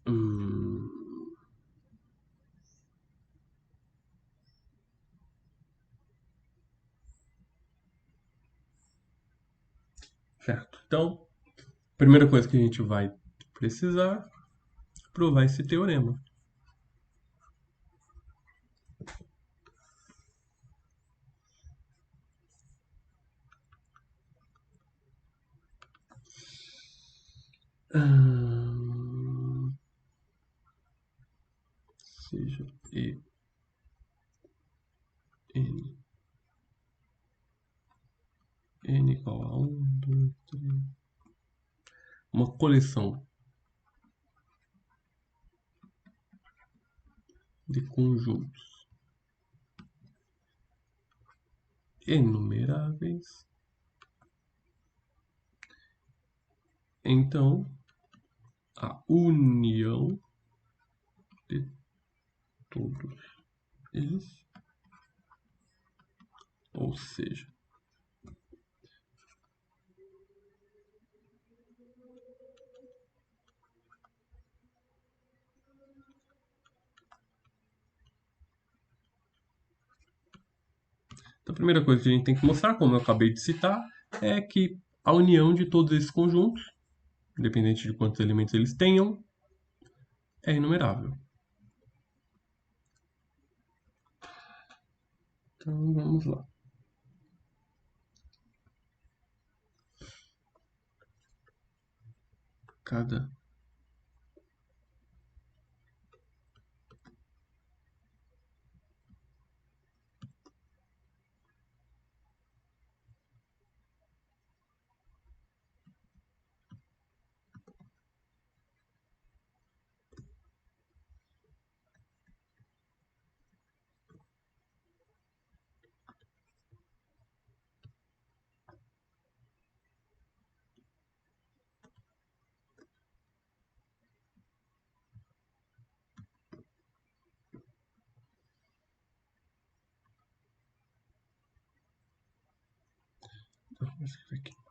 Hum, certo. Então, primeira coisa que a gente vai precisar provar esse teorema. Seja E N N igual a 1, 2, 3. Uma coleção de conjuntos enumeráveis. Então, a união de todos eles, ou seja, Então, a primeira coisa que a gente tem que mostrar, como eu acabei de citar, é que a união de todos esses conjuntos, independente de quantos elementos eles tenham, é inumerável. Então, vamos lá. Cada Então, vou escrever aqui.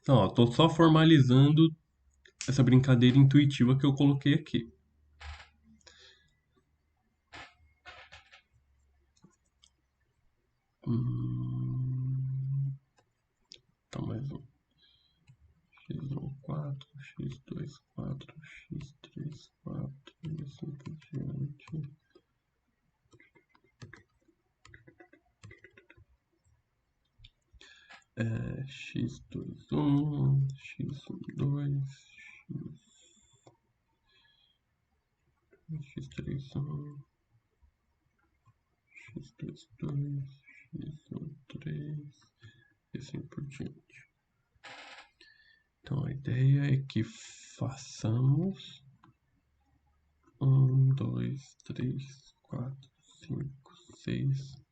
Então, ó, tô só formalizando essa brincadeira intuitiva que eu coloquei aqui. Então, mais um. X1, 4, X2, 4, X3, 4, e assim por diante. X2, 1, X1, 2, X3, 1, X2, 2, X1, 3, e assim por diante. Então, a ideia é que façamos 1, 2, 3, 4, 5, 6,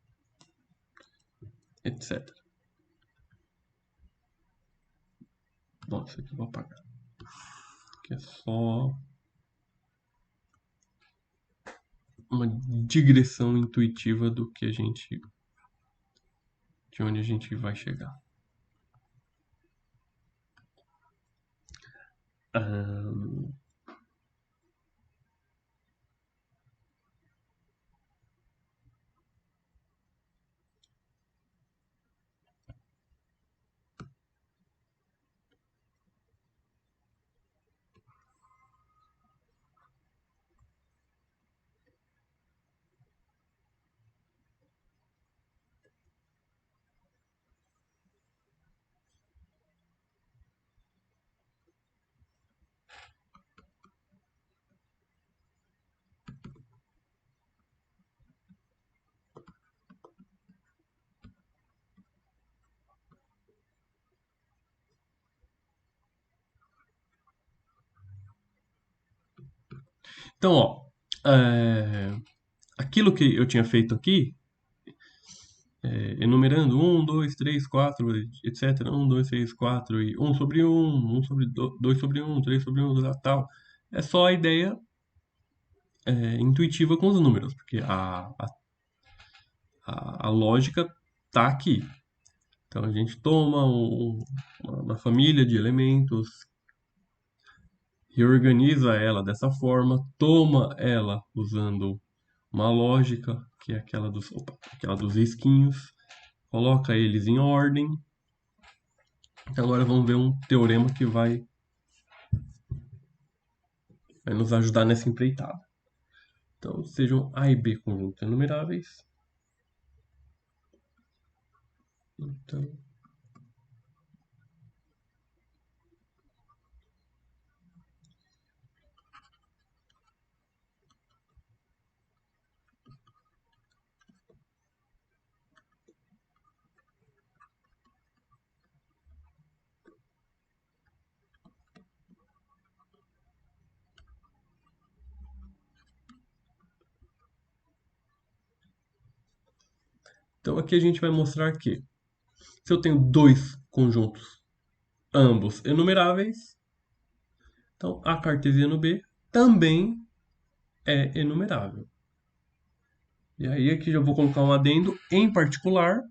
etc. Bom, isso aqui eu vou apagar. Que é só uma digressão intuitiva do que a gente, de onde a gente vai chegar. Ahn, Então, ó, aquilo que eu tinha feito aqui, enumerando um, 2, 3, 4, etc. Um, 2, 3, 4 e um sobre um sobre 2 sobre um, 3 sobre um, tal. É só a ideia intuitiva com os números, porque a lógica tá aqui. Então a gente toma uma família de elementos, reorganiza ela dessa forma, toma ela usando uma lógica, que é aquela dos risquinhos, coloca eles em ordem. Então agora vamos ver um teorema que vai nos ajudar nessa empreitada. Então sejam A e B conjuntos enumeráveis. Então, então aqui a gente vai mostrar que se eu tenho dois conjuntos, ambos enumeráveis, então A cartesiano B também é enumerável. E aí aqui já vou colocar um adendo em particular.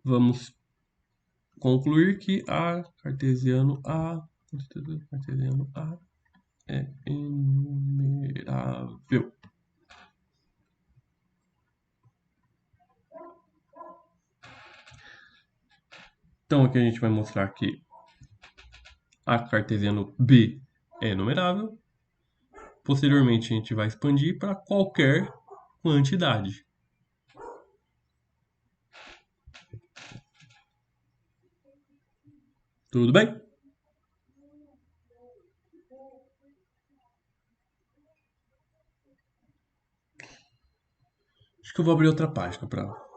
Vamos concluir que A cartesiano A é enumerável. Então aqui a gente vai mostrar que A cartesiano B é enumerável. Posteriormente a gente vai expandir para qualquer quantidade. Tudo bem? Acho que eu vou abrir outra página para.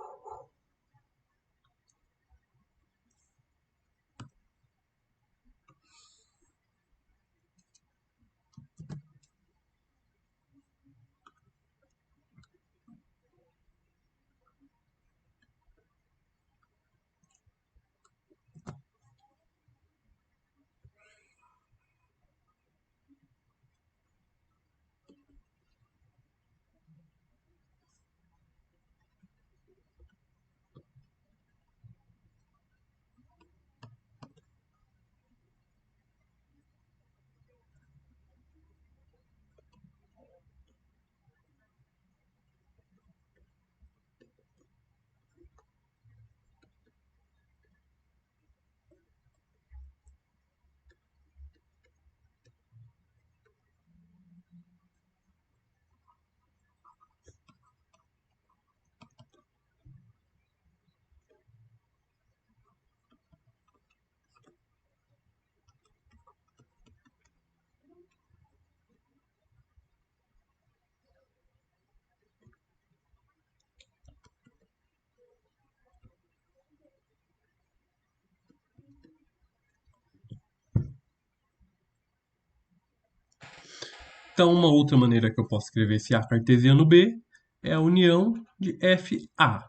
Então, uma outra maneira que eu posso escrever esse A cartesiano B é a união de FA,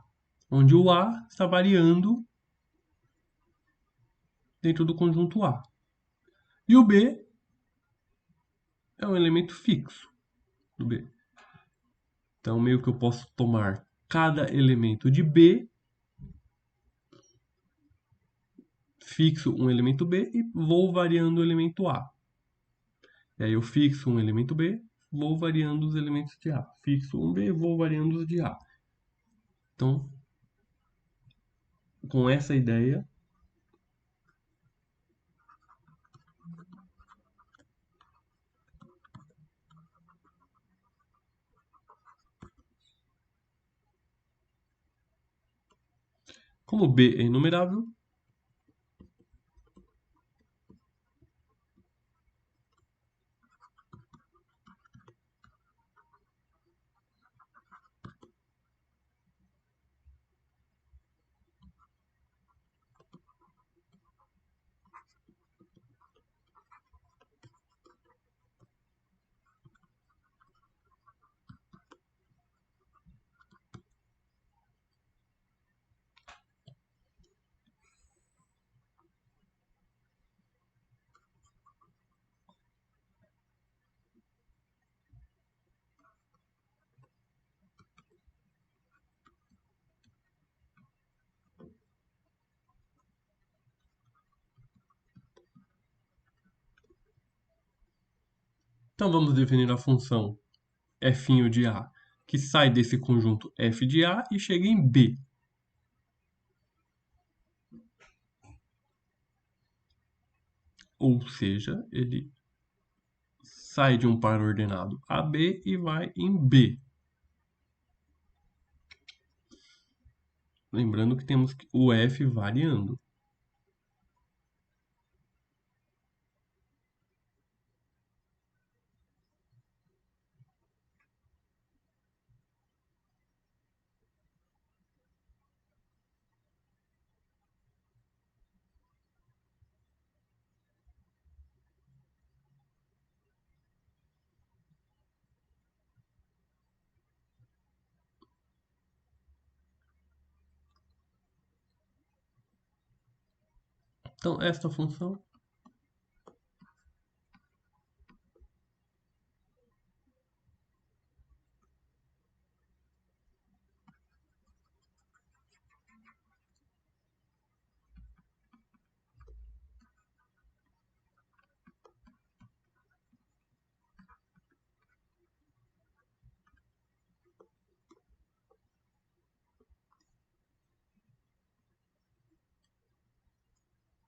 onde o A está variando dentro do conjunto A. E o B é um elemento fixo do B. Então, meio que eu posso tomar cada elemento de B, fixo um elemento B e vou variando o elemento A. E aí eu fixo um elemento B, vou variando os elementos de A. Fixo um B, vou variando os de A. Então, com essa ideia, como B é enumerável, Então vamos definir a função f' de A, que sai desse conjunto f de A e chega em B. Ou seja, ele sai de um par ordenado AB e vai em B. Lembrando que temos o F variando. Então, esta função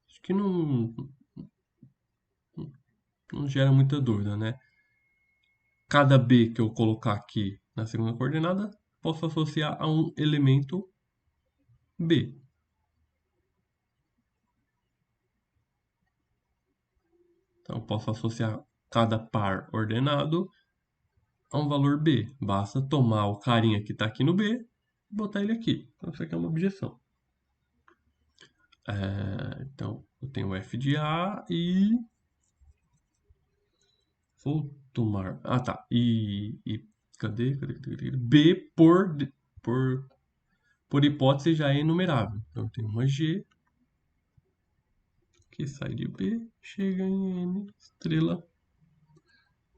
acho que não gera muita dúvida, né? Cada B que eu colocar aqui na segunda coordenada, posso associar a um elemento B. Então, eu posso associar cada par ordenado a um valor B. Basta tomar o carinha que está aqui no B e botar ele aqui. Então, isso aqui é uma objeção. Então, eu tenho f de A e vou tomar. Ah, tá. Cadê? B por hipótese já é enumerável. Então, eu tenho uma G que sai de B, chega em N estrela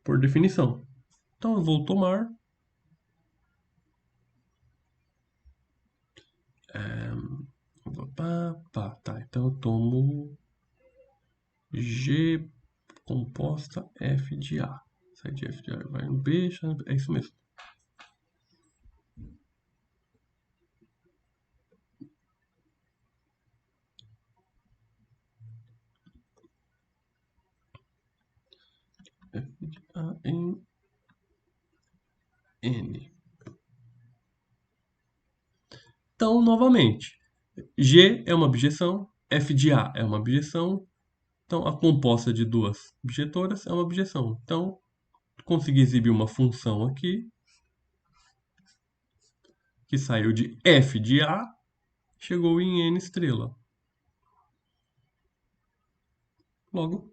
por definição. Então, eu vou tomar. Tá. Então, eu tomo G composta F de A. Sai de F de A, vai no B, é isso mesmo. F de A em N. Então, novamente, G é uma objeção, F de A é uma objeção, então a composta de duas objetoras é uma objeção. Então, consegui exibir uma função aqui que saiu de F de A, chegou em N estrela. Logo,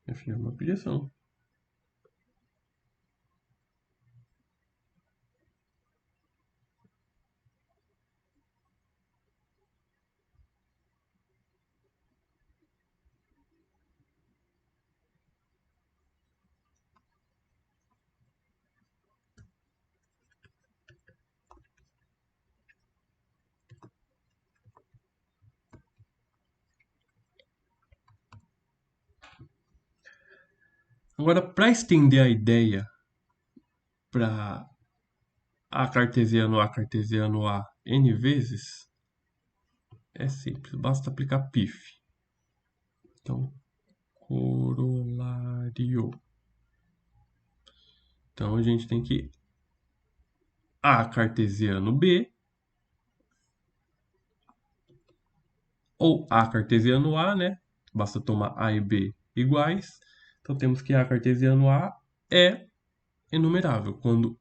F é uma objeção. Agora, para estender a ideia para A cartesiano A N vezes, é simples, basta aplicar pif. Então, corolário. Então, a gente tem que A cartesiano B ou A cartesiano A, né? Basta tomar A e B iguais. Então, temos que A cartesiano A é enumerável, quando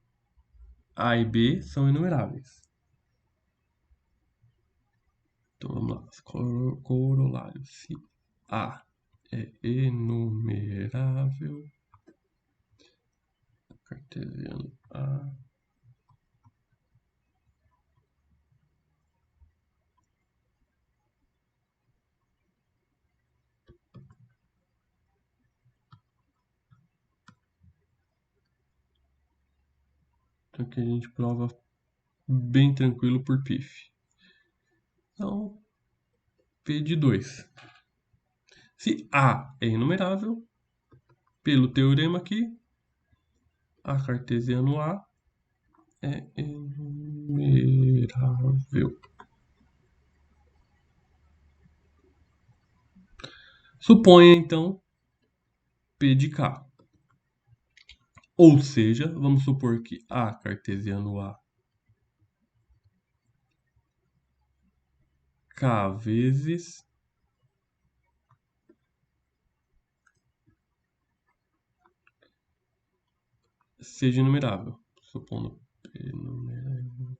A e B são enumeráveis. Então, vamos lá. Corolário. Se A é enumerável, cartesiano A então aqui a gente prova bem tranquilo por π. Então, P de 2. Se A é enumerável, pelo teorema aqui, A cartesiano A é enumerável. Suponha, então, P de K. Ou seja, vamos supor que A cartesiano A K vezes seja enumerável. Supondo P enumerável.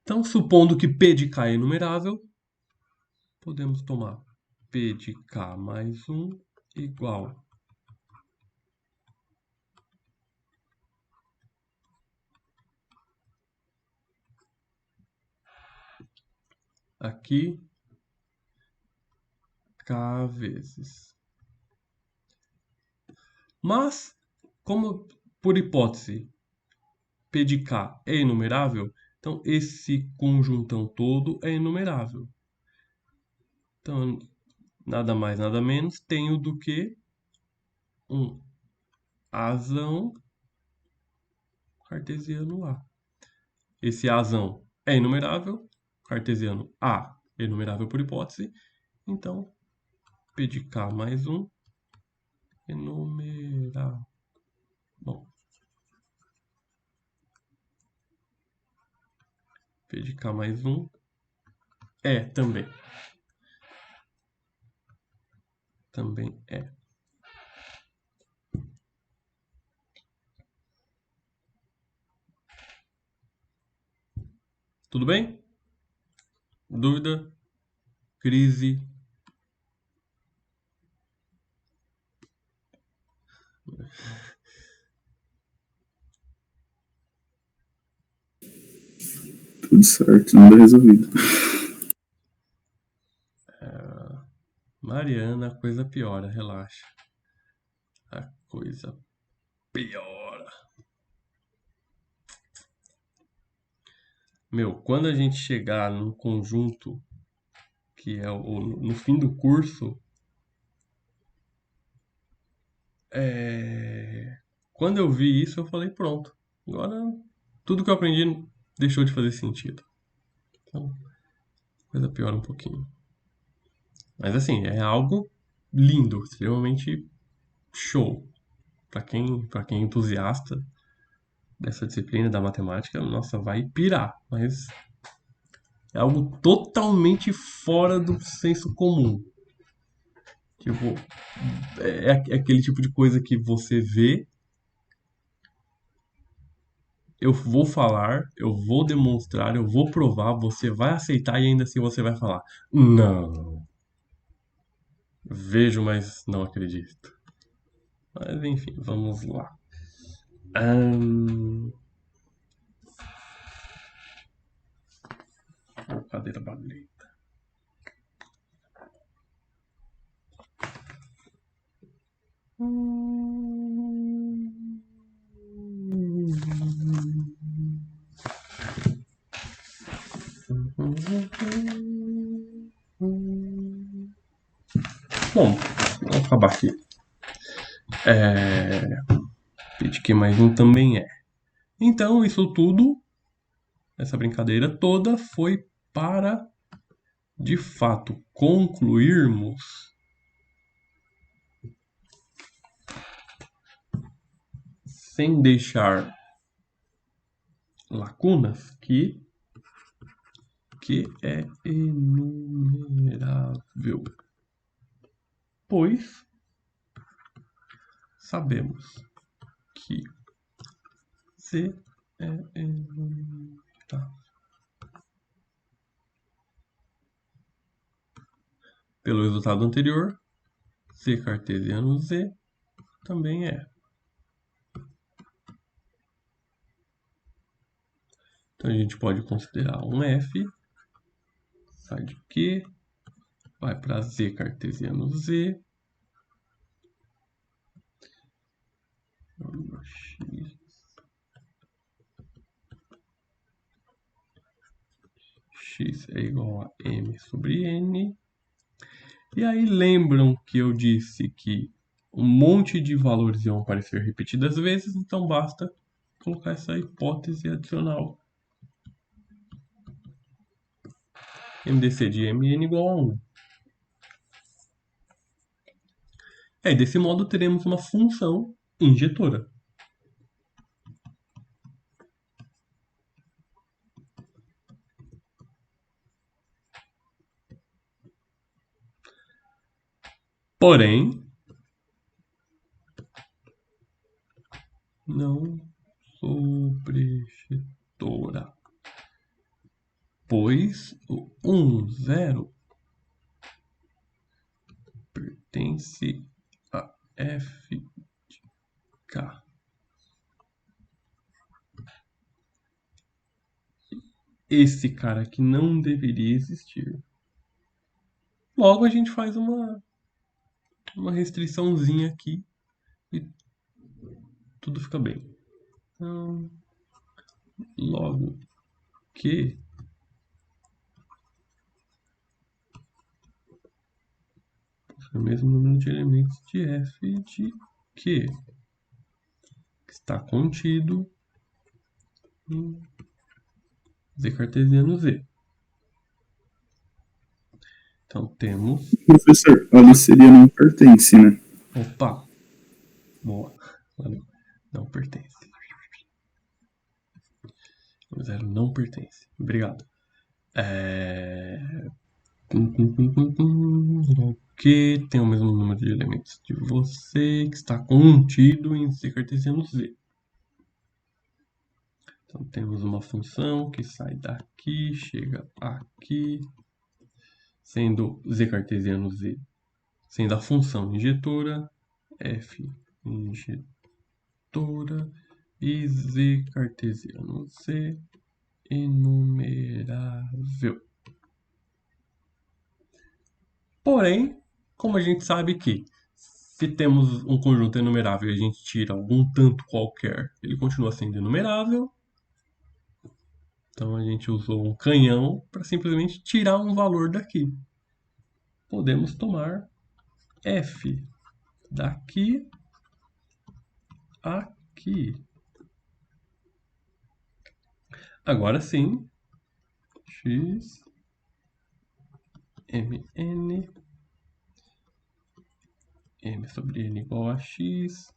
Então, supondo que P de K é enumerável, podemos tomar P de K mais 1 igual aqui K vezes. Mas, como por hipótese P de K é enumerável, então esse conjuntão todo é enumerável. Então, nada mais, nada menos, tenho do que um Azão cartesiano A. Esse Azão é enumerável, cartesiano A é enumerável por hipótese, então P de K mais 1 enumerável. Bom, P de K mais 1 é também. Também é. Tudo bem? Dúvida? Crise? Tudo certo, nada resolvido. Mariana, a coisa piora, relaxa. A coisa piora. Meu, quando a gente chegar num conjunto que é no fim do curso, quando eu vi isso, eu falei, pronto. Agora tudo que eu aprendi deixou de fazer sentido. Então, a coisa piora um pouquinho. Mas assim, é algo lindo, extremamente show. Para quem é entusiasta dessa disciplina da matemática, nossa, vai pirar. Mas é algo totalmente fora do senso comum. Tipo, é aquele tipo de coisa que você vê, eu vou falar, eu vou demonstrar, eu vou provar, você vai aceitar e ainda assim você vai falar: Não, vejo, mas não acredito. Mas enfim, vamos lá. Ahn, Cadeira baleta. Bom, vamos acabar aqui. Pit que mais um também é. Então, isso tudo, essa brincadeira toda, foi para, de fato, concluirmos sem deixar lacunas que é enumerável, pois sabemos que C é enumerável. Pelo resultado anterior, C cartesiano Z também é. Então a gente pode considerar um F, sai de Q, vai para Z cartesiano Z. x é igual a m sobre n. E aí lembram que eu disse que um monte de valores iam aparecer repetidas vezes, então basta colocar essa hipótese adicional. MDC de mn igual a 1. Desse modo teremos uma função injetora. Porém, não sobreinjetora, pois o 0 pertence a f de k. Esse cara aqui não deveria existir. Logo a gente faz uma restriçãozinha aqui e tudo fica bem. Então, logo que o mesmo número de elementos de f de q que está contido em z cartesiano z. Então temos... Professor, ali seria não pertence, né? Opa! Boa. Valeu. Não pertence. O 0 não pertence. Obrigado. Que tem o mesmo número de elementos de você, que está contido em z cartesiano z. Então temos uma função que sai daqui, chega aqui, sendo z cartesiano z, sendo a função injetora, f injetora, e z cartesiano z enumerável. Porém, como a gente sabe que se temos um conjunto enumerável e a gente tira algum tanto qualquer, ele continua sendo enumerável. Então a gente usou um canhão para simplesmente tirar um valor daqui. Podemos tomar f daqui aqui. Agora sim, x mn m sobre n igual a x,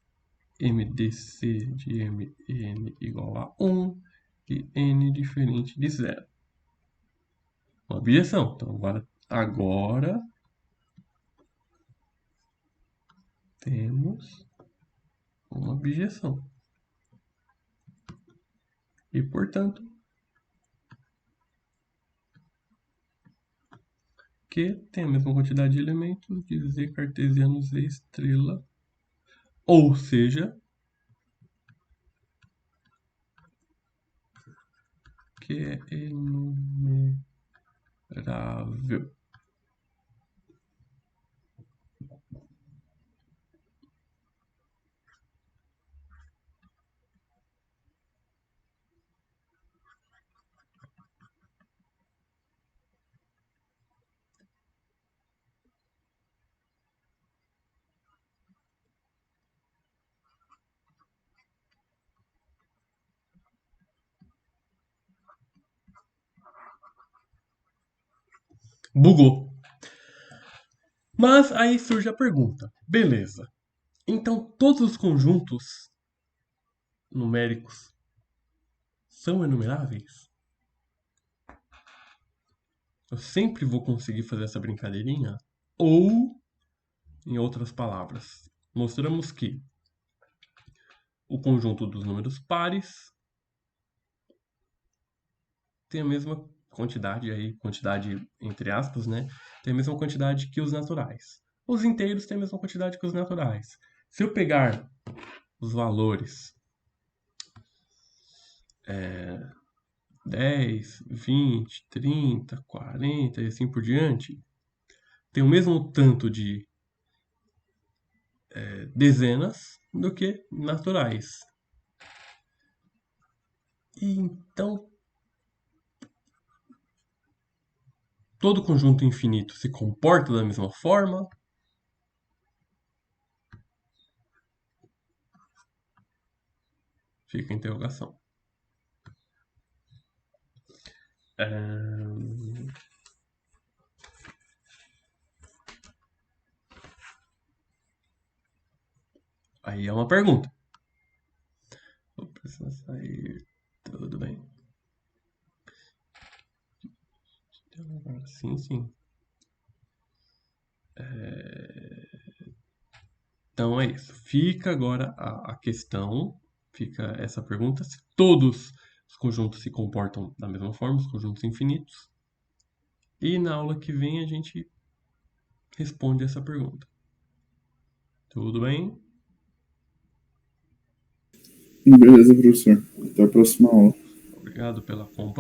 mdc de mn igual a 1 e n diferente de 0. Uma objeção. Então agora temos uma objeção. E, portanto, que tem a mesma quantidade de elementos de z cartesiano z estrela, ou seja, que é enumerável. Bugou. Mas aí surge a pergunta. Beleza. Então todos os conjuntos numéricos são enumeráveis? Eu sempre vou conseguir fazer essa brincadeirinha? Ou, em outras palavras, mostramos que o conjunto dos números pares tem a mesma quantidade aí, quantidade entre aspas, né? Tem a mesma quantidade que os naturais. Os inteiros têm a mesma quantidade que os naturais. Se eu pegar os valores 10, 20, 30, 40 e assim por diante, tem o mesmo tanto de dezenas do que naturais. E então, todo conjunto infinito se comporta da mesma forma? Fica a interrogação. Aí é uma pergunta. Vou precisar sair. Tudo bem. Sim, sim. Então é isso. Fica agora a questão, fica essa pergunta, se todos os conjuntos se comportam da mesma forma, os conjuntos infinitos. E na aula que vem a gente responde essa pergunta. Tudo bem? Beleza, professor. Até a próxima aula. Obrigado pela companhia.